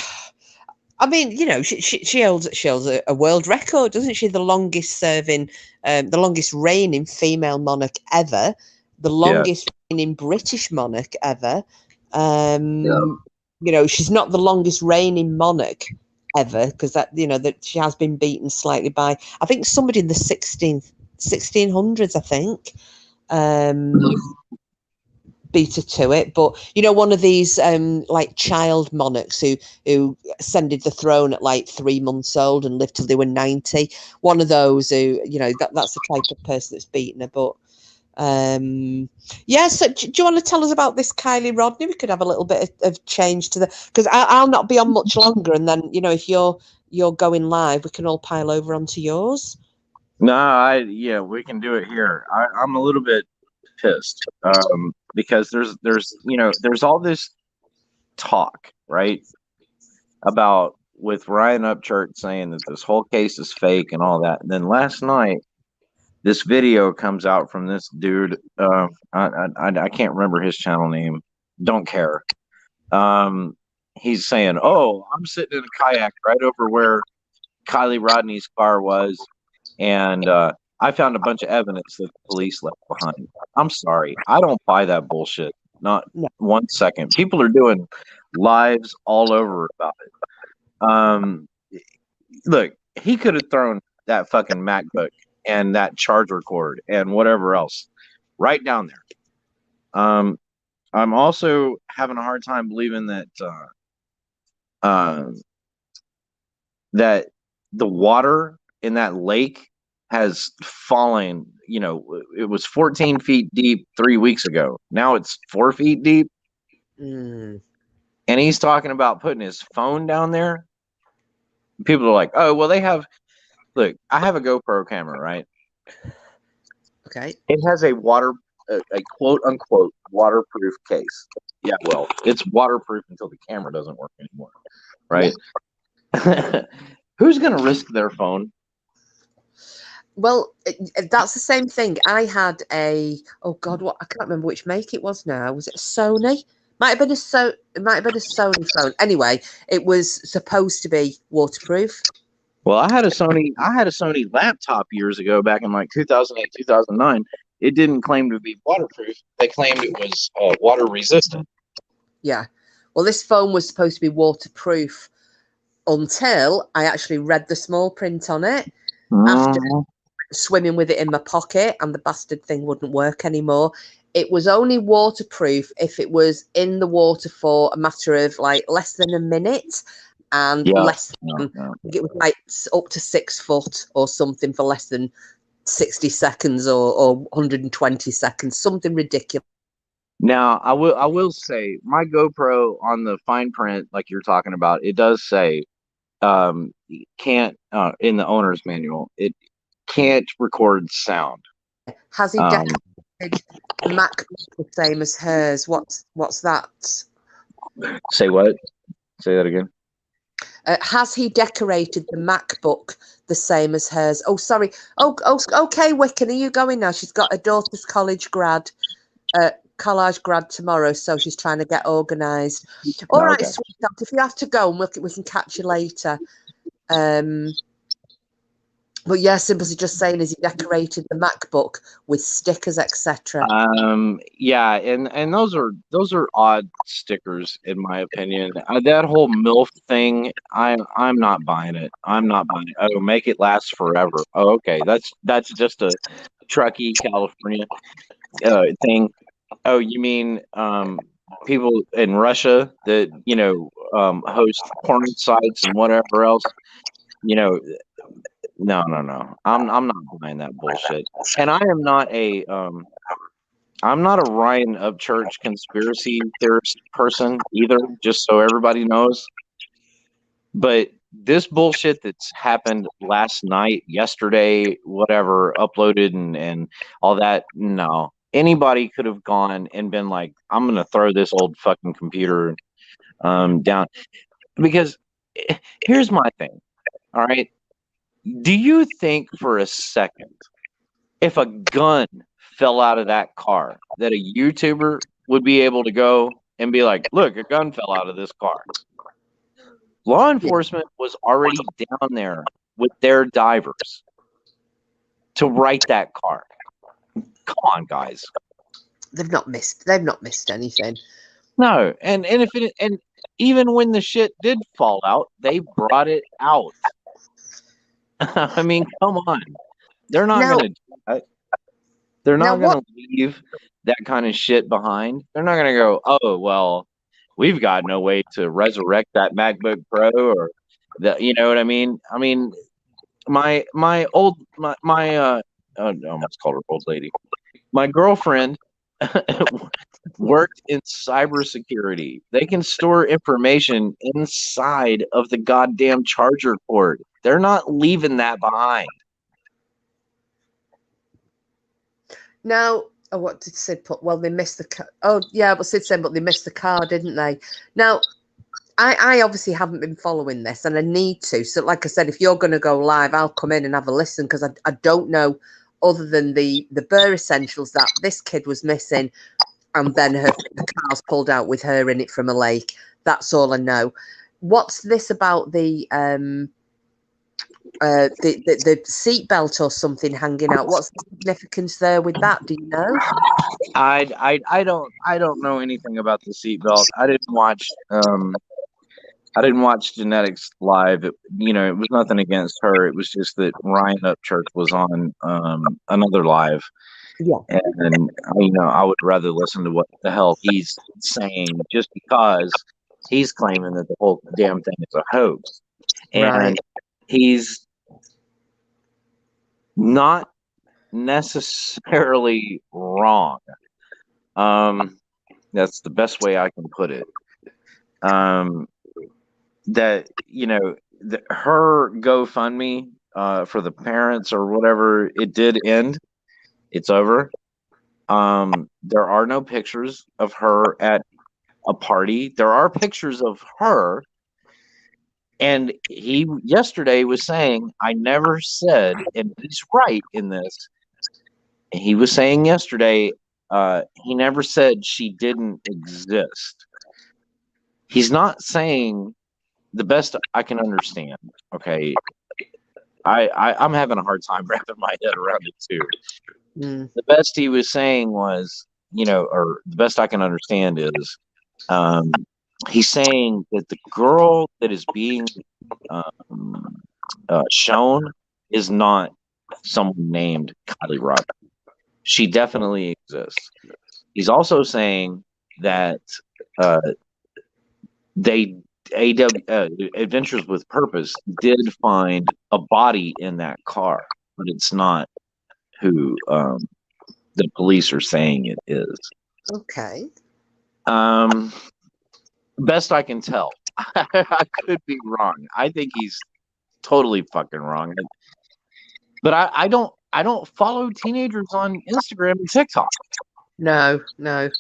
I mean, she holds a world record, doesn't she? The longest serving, the longest reigning female monarch ever, the longest reigning British monarch ever. She's not the longest reigning monarch ever, because that she has been beaten slightly by, I think, somebody in the 1600s, I think. Beat her to it, but one of these like child monarchs who ascended the throne at like 3 months old and lived till they were 90. One of those who that's the type of person that's beaten her. But yeah. So do you want to tell us about this Kylie Rodney? We could have a little bit of change to because I'll not be on much longer, and then if you're going live, we can all pile over onto yours. No, we can do it here. I'm a little bit pissed because there's all this talk, right, about with Ryan Upchurch saying that this whole case is fake and all that. And then last night, this video comes out from this dude. I can't remember his channel name. Don't care. He's saying, "Oh, I'm sitting in a kayak right over where Kylie Rodney's car was, and I found a bunch of evidence that the police left behind." I'm sorry, I don't buy that bullshit. Not 1 second. People are doing lives all over about it. Look, he could have thrown that fucking MacBook and that charger cord and whatever else right down there. I'm also having a hard time believing that that the water in that lake has fallen. It was 14 feet deep 3 weeks ago. Now it's 4 feet deep. And he's talking about putting his phone down there. People are like, "Oh, well, look, I have a GoPro camera, right? Okay. It has a quote unquote waterproof case. Yeah, well, it's waterproof until the camera doesn't work anymore, right? Yeah. Who's going to risk their phone? Well, that's the same thing. I had I can't remember which make it was now. Was it a Sony? It might have been a Sony phone. Anyway, it was supposed to be waterproof. Well, I had a Sony laptop years ago, back in like 2008, 2009. It didn't claim to be waterproof. They claimed it was water resistant. Yeah. Well, this phone was supposed to be waterproof until I actually read the small print on it. After swimming with it in my pocket, and the bastard thing wouldn't work anymore. It was only waterproof if it was in the water for a matter of like less than a minute, and less than, I think it was like up to 6 foot or something for less than 60 seconds or 120 seconds, something ridiculous. Now, I will say my GoPro on the fine print, like you're talking about, it does say can't in the owner's manual, it can't record sound. Has he decorated the MacBook the same as hers? What's that? Say what? Say that again. Has he decorated the MacBook the same as hers? Oh, sorry. Oh, okay, Wiccan, are you going now? She's got her daughter's college grad tomorrow, so she's trying to get organised. All right, sweetheart, if you have to go, and we can catch you later. But yeah, Simple's just saying, is he decorated the MacBook with stickers, etc.? Yeah, and those are odd stickers in my opinion. That whole MILF thing, I'm not buying it. I'm not buying it. Oh, make it last forever. Oh, okay, that's just Truckee, California thing. Oh, you mean people in Russia that host porn sites and whatever else? You know, no, no, no. I'm not buying that bullshit. And I'm not a Ryan Upchurch conspiracy theorist person either, just so everybody knows. But this bullshit that's happened last night, yesterday, whatever, uploaded and all that, no. Anybody could have gone and been like, I'm going to throw this old fucking computer down. Because here's my thing, all right? Do you think for a second, if a gun fell out of that car, that a YouTuber would be able to go and be like, look, a gun fell out of this car? Law enforcement was already down there with their divers to right that car. Come on, guys. They've not missed anything. No, and even when the shit did fall out, they brought it out. I mean, come on. They're not going to do that. They're not going to leave that kind of shit behind. They're not going to go, oh, well, we've got no way to resurrect that MacBook Pro or that, you know what I mean? I mean, I almost called her old lady. My girlfriend worked in cybersecurity. They can store information inside of the goddamn charger cord. They're not leaving that behind. Now, what did Sid put? Well, they missed the car. Oh, yeah, but Sid said, but they missed the car, didn't they? Now, I obviously haven't been following this, and I need to. So, like I said, if you're going to go live, I'll come in and have a listen, because I don't know, other than the bare essentials, that this kid was missing, and then the car's pulled out with her in it from a lake. That's all I know. What's this about the seatbelt or something hanging out? What's the significance there with that? Do you know? I don't know anything about the seatbelt. I didn't watch Genetics live. It was nothing against her. It was just that Ryan Upchurch was on another live. Yeah. And I would rather listen to what the hell he's saying, just because he's claiming that the whole damn thing is a hoax. And he's not necessarily wrong. That's the best way I can put it. That her GoFundMe for the parents or whatever, it did end. It's over. There are no pictures of her at a party. There are pictures of her. And he yesterday was saying, I never said, and he's right in this. He was saying yesterday, he never said she didn't exist. He's not saying, the best I can understand. Okay. I'm having a hard time wrapping my head around it too. The best he was saying was, or the best I can understand is, he's saying that the girl that is being shown is not someone named Kylie Rock. She definitely exists. He's also saying that Adventures with Purpose did find a body in that car, but it's not who the police are saying it is. Okay. Best I can tell. I could be wrong. I think he's totally fucking wrong. But I don't follow teenagers on Instagram and TikTok. No. I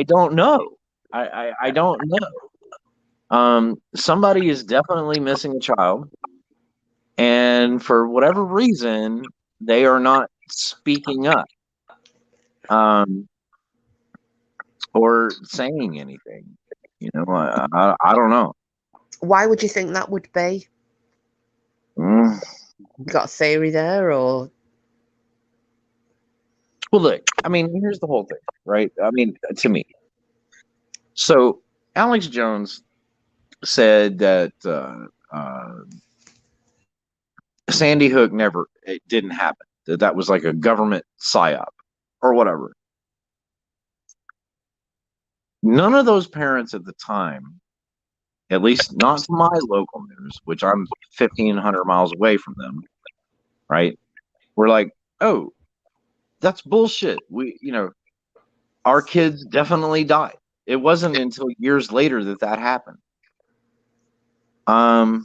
don't know. I don't know. Somebody is definitely missing a child, and for whatever reason, they are not speaking up, or saying anything. I don't know. Why would you think that would be? You got a theory there, or? Well, look, I mean, here's the whole thing, right? I mean, to me. So Alex Jones said that Sandy Hook it didn't happen. that was like a government psyop or whatever. None of those parents at the time, at least not to my local news, which I'm 1,500 miles away from them, right? We're like, oh, that's bullshit. Our kids definitely died. It wasn't until years later that happened. Uh,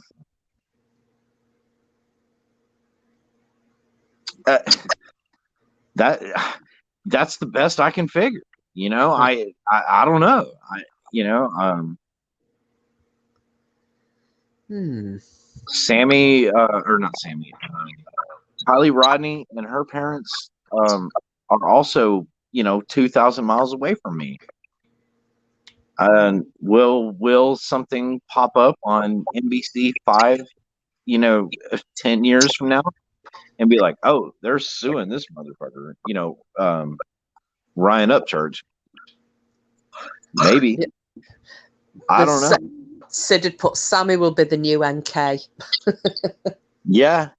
that that's the best I can figure. I don't know. Sammy, or not Sammy, Kylie Rodney and her parents are also 2,000 miles away from me. Will something pop up on NBC5 10 years from now and be like, oh, they're suing this motherfucker, Ryan Upchurch? Maybe. I don't know. Sid had put Sammy will be the new NK. Yeah.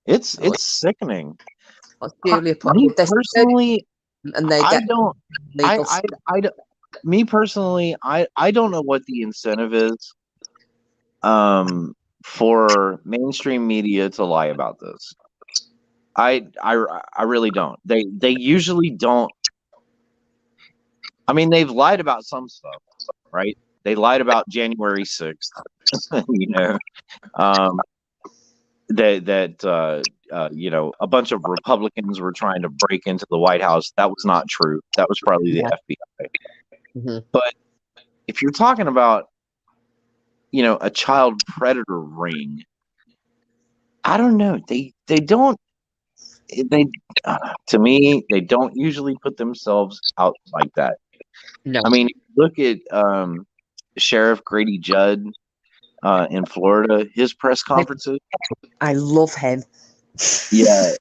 It's sickening. Julia put me personally, and they get me personally, I don't know what the incentive is for mainstream media to lie about this. I really don't. They usually don't. I mean, they've lied about some stuff, right? They lied about January 6th. That a bunch of Republicans were trying to break into the White House. That was not true. That was probably the FBI. Mm-hmm. But if you're talking about, a child predator ring, I don't know. They don't. To me, they don't usually put themselves out like that. No. I mean, look at Sheriff Grady Judd in Florida. His press conferences. I love him. Yeah,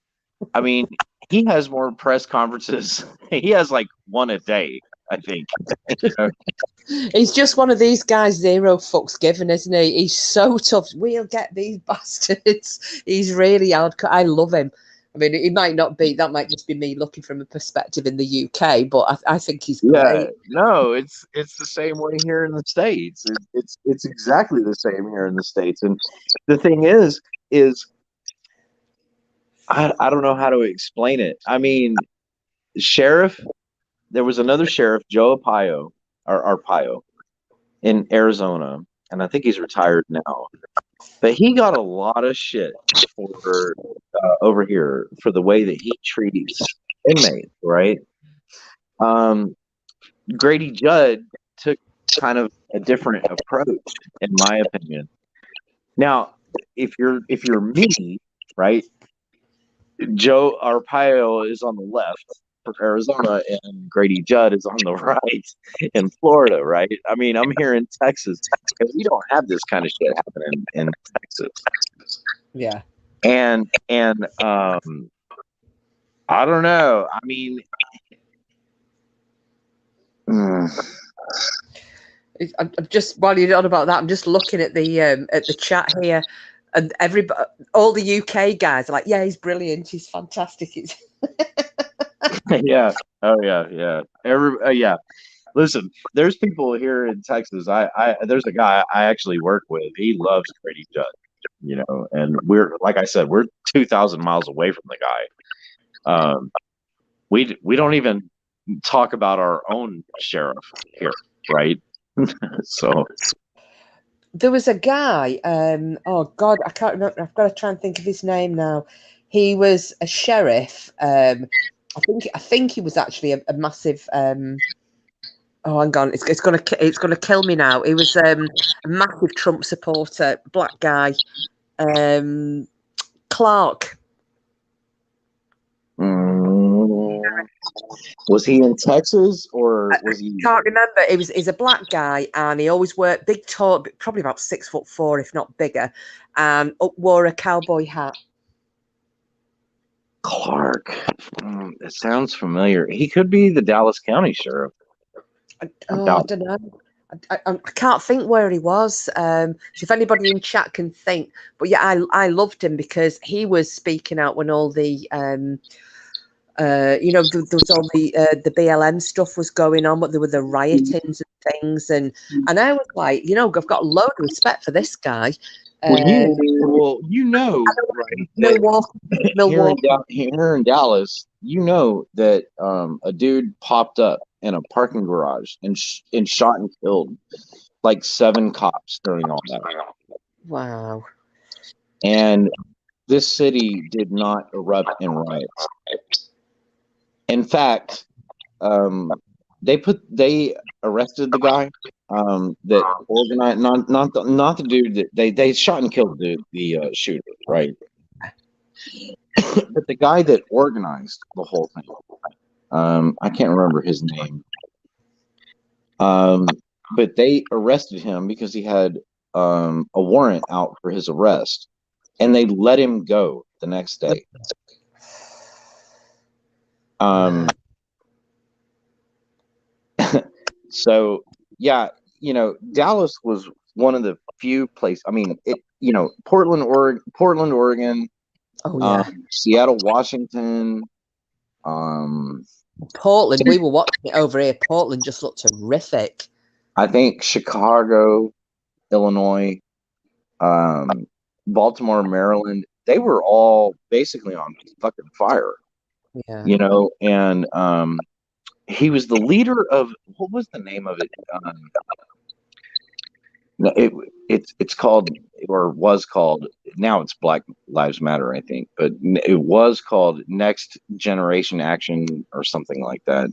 I mean, he has more press conferences. He has like one a day, I think. He's just one of these guys, zero fucks given, isn't he? He's so tough. We'll get these bastards. He's really hardcore. I love him. I mean, it might not be, that might just be me looking from a perspective in the UK, but I think he's great. Yeah, no, it's the same way here in the States. It's exactly the same here in the States. And the thing is I don't know how to explain it. I mean, there was another sheriff, Joe Arpaio, in Arizona, and I think he's retired now. But he got a lot of shit for over here for the way that he treats inmates, right? Grady Judd took kind of a different approach, in my opinion. Now, if you're me, right? Joe Arpaio is on the left for Arizona, and Grady Judd is on the right in Florida, right? I mean, I'm here in Texas, and we don't have this kind of shit happening in Texas. Yeah. And I don't know. I mean, I'm just, while you're on about that, I'm just looking at the chat here, and all the UK guys are like, yeah, he's brilliant, he's fantastic. Yeah. Oh yeah. Yeah. Listen, there's people here in Texas. There's a guy I actually work with. He loves Grady Judd, and like I said, we're 2,000 miles away from the guy. We don't even talk about our own sheriff here, right? So there was a guy. Oh God, I can't remember. I've got to try and think of his name now. He was a sheriff. I think he was actually a massive. Oh, hang on! It's gonna kill me now. He was a massive Trump supporter, black guy, Clark. Was he in Texas or was he? I can't remember. He's a black guy, and he always wore big, tall, probably about 6'4", if not bigger, and wore a cowboy hat. Clark. It sounds familiar. He could be the Dallas County sheriff. I don't know. I can't think where he was. So if anybody in chat can think, but yeah, I loved him because he was speaking out when all the you know, there was all the BLM stuff was going on, but there were the riotings and things, and I was like, you know, I've got a load of respect for this guy. Well, you know, right? Milwaukee, Here in Dallas, you know that a dude popped up in a parking garage and shot and killed like 7 cops during all that. Wow. And this city did not erupt in riots. In fact, they arrested the guy that organized, not the dude that they shot and killed the shooter, right? But the guy that organized the whole thing, I can't remember his name, but they arrested him because he had a warrant out for his arrest, and they let him go the next day. So yeah, you know, Dallas was one of the few places. I mean, you know, Portland, Oregon, oh yeah, Seattle, Washington, Portland. We were watching it over here. Portland just looked terrific. I think Chicago, Illinois, Baltimore, Maryland. They were all basically on fucking fire. Yeah. You know, and he was the leader of, what was the name of it? It's called, or was called, now it's Black Lives Matter, I think, but it was called Next Generation Action or something like that.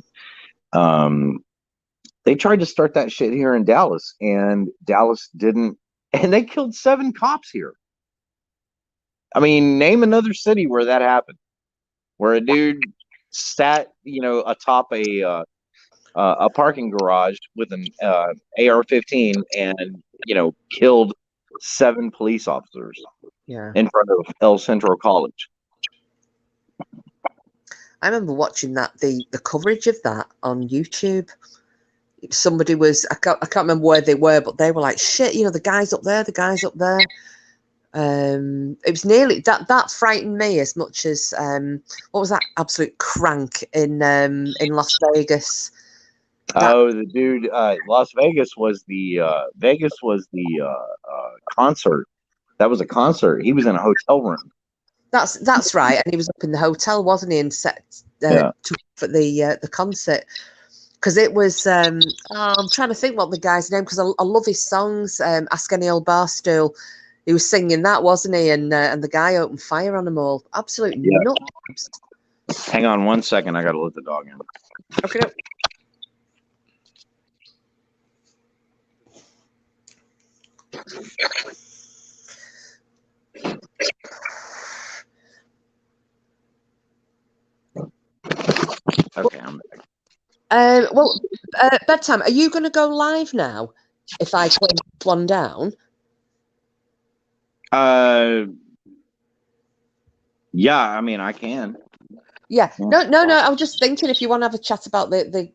They tried to start that shit here in Dallas, and Dallas didn't, and they killed 7 cops here. I mean, name another city where that happened, where a dude sat, you know, atop a parking garage with an AR-15 and, you know, killed 7 police officers in front of El Centro College. I remember watching that, the coverage of that on YouTube. Somebody was, I can't remember where they were, but they were like, shit, you know, the guy's up there. It was nearly that frightened me as much as what was that absolute crank in Las Vegas. The dude, Las Vegas was the concert. That was a concert. He was in a hotel room. That's right, and he was up in the hotel, wasn't he? And set for the concert, because it was. I'm trying to think what the guy's name, because I love his songs. Ask Any Old Barstool. He was singing that, wasn't he? And the guy opened fire on them all. Absolutely nuts. Hang on 1 second. I got to let the dog in. Okay. Okay, I'm back. Well, bedtime. Are you going to go live now? If I put one down. Yeah, I mean, I can. Yeah. No. I was just thinking if you want to have a chat about the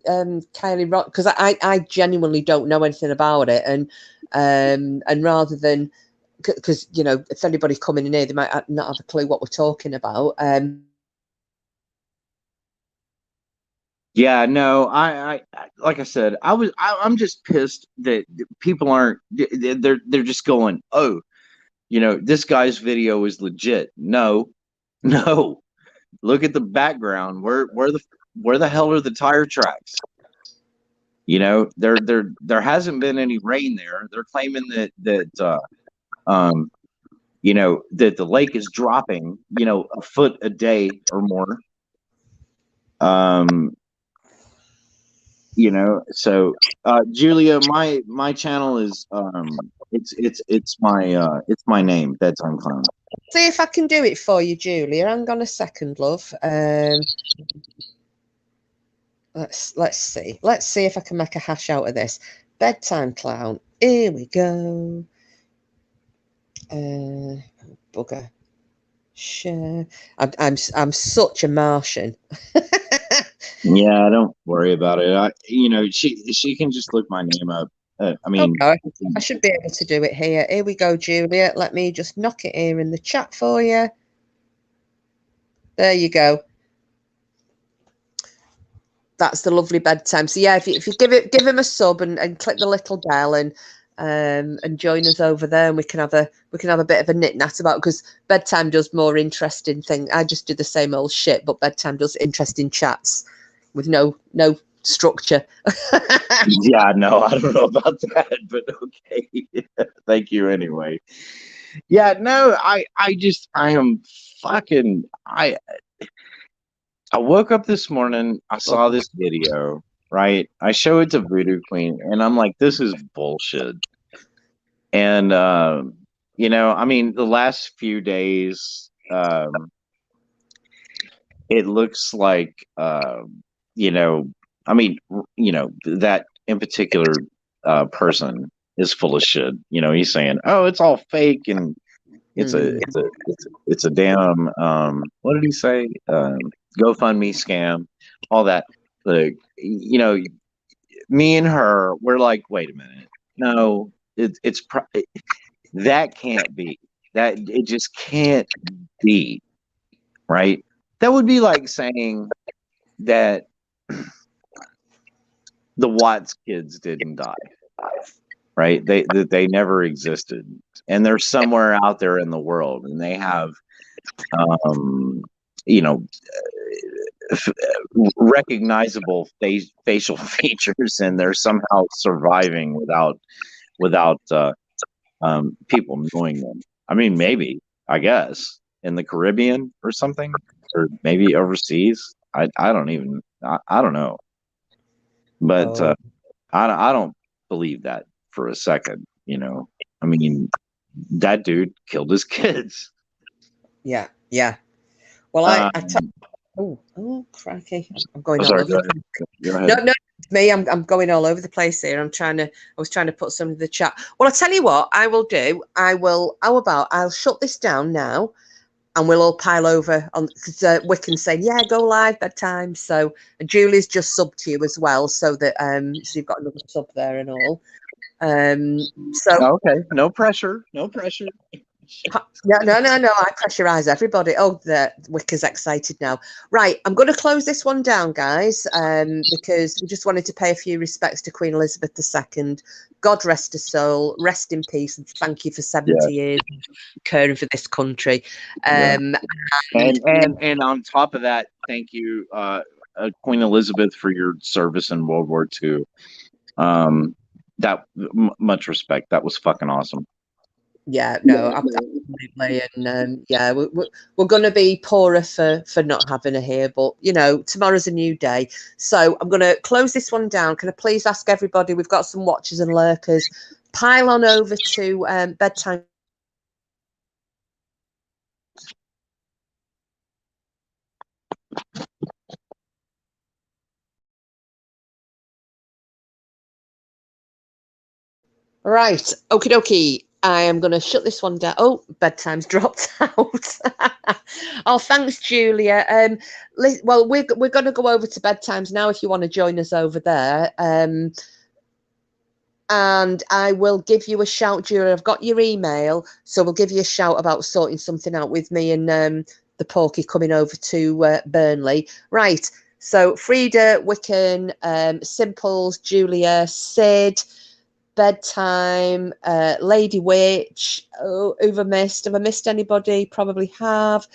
Kylie Rock, because I genuinely don't know anything about it, and rather than, because you know, if anybody coming in here, they might not have a clue what we're talking about. Yeah, no, I like I said, I'm just pissed that people aren't, they're just going, oh, you know, this guy's video is legit. No, look at the background. Where the hell are the tire tracks? You know, there hasn't been any rain there. They're claiming that you know, that the lake is dropping, you know, a foot a day or more. You know, so Julia, my channel is it's my name, Bedtime Clown. See if I can do it for you, Julia. Hang on a second, love. Let's see. Let's see if I can make a hash out of this. Bedtime Clown. Here we go. Bugger. Share. I'm such a Martian. Yeah, don't worry about it. You know, she can just look my name up. I mean, okay, I should be able to do it here. Here we go, Julia. Let me just knock it here in the chat for you. There you go. That's the lovely bedtime. So yeah, if you give him a sub and click the little bell and join us over there, and we can have a bit of a nit nat about, because bedtime does more interesting things. I just do the same old shit, but bedtime does interesting chats with no structure. yeah, no, I don't know about that, but okay. Thank you anyway. Yeah, no, I am fucking I woke up this morning, I saw this video, right? I show it to Voodoo Queen, and I'm like, this is bullshit. And you know, I mean, the last few days, it looks like you know, I mean, you know, that in particular person is full of shit. You know, he's saying, "Oh, it's all fake," and it's a damn what did he say? GoFundMe scam, all that. Like, you know, me and her, we're like, wait a minute, no, that can't be. That it just can't be, right? That would be like saying that the Watts kids didn't die, right? They never existed, and they're somewhere out there in the world, and they have, you know, recognizable facial features, and they're somehow surviving without people knowing them. I mean, maybe, I guess, in the Caribbean or something, or maybe overseas. I don't even I don't know, but I don't believe that for a second. You know, I mean, that dude killed his kids. Yeah. Well, oh, crikey! I'm going all sorry, over. go ahead. No, it's me. I'm going all over the place here. I was trying to put some in the chat. Well, I'll tell you what I will do. I'll shut this down now, and we'll all pile over on, because Wiccan's saying, yeah, go live bedtime. So Julie's just subbed to you as well, so that so you've got another sub there and all. So okay, no pressure. No. I pressurize everybody. Oh, the Wicca's excited now. Right, I'm going to close this one down, guys, because we just wanted to pay a few respects to Queen Elizabeth II. God rest her soul, rest in peace, and thank you for 70 years caring for this country. And on top of that, thank you, Queen Elizabeth, for your service in World War II. Much respect. That was fucking awesome. Yeah, no, absolutely, and yeah, we're going to be poorer for not having her here, but you know, tomorrow's a new day. So I'm going to close this one down. Can I please ask everybody? We've got some watchers and lurkers. Pile on over to bedtime. Right, okie dokie. I am going to shut this one down. Oh, bedtime's dropped out. Oh, thanks, Julia. Well, we're going to go over to bedtimes now if you want to join us over there. And I will give you a shout, Julia. I've got your email, so we'll give you a shout about sorting something out with me and the Porky coming over to Burnley. Right, so Frida, Wiccan, Simples, Julia, Sid, bedtime, Lady Witch. Oh, who've I missed? Have I missed anybody? Probably have.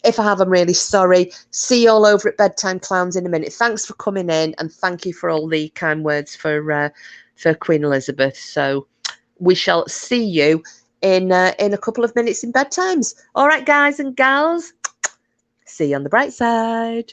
If I have, I'm really sorry. See you all over at Bedtime Clowns in a minute. Thanks for coming in, and thank you for all the kind words for Queen Elizabeth. So we shall see you in a couple of minutes in bedtimes. All right, guys and gals. See you on the bright side.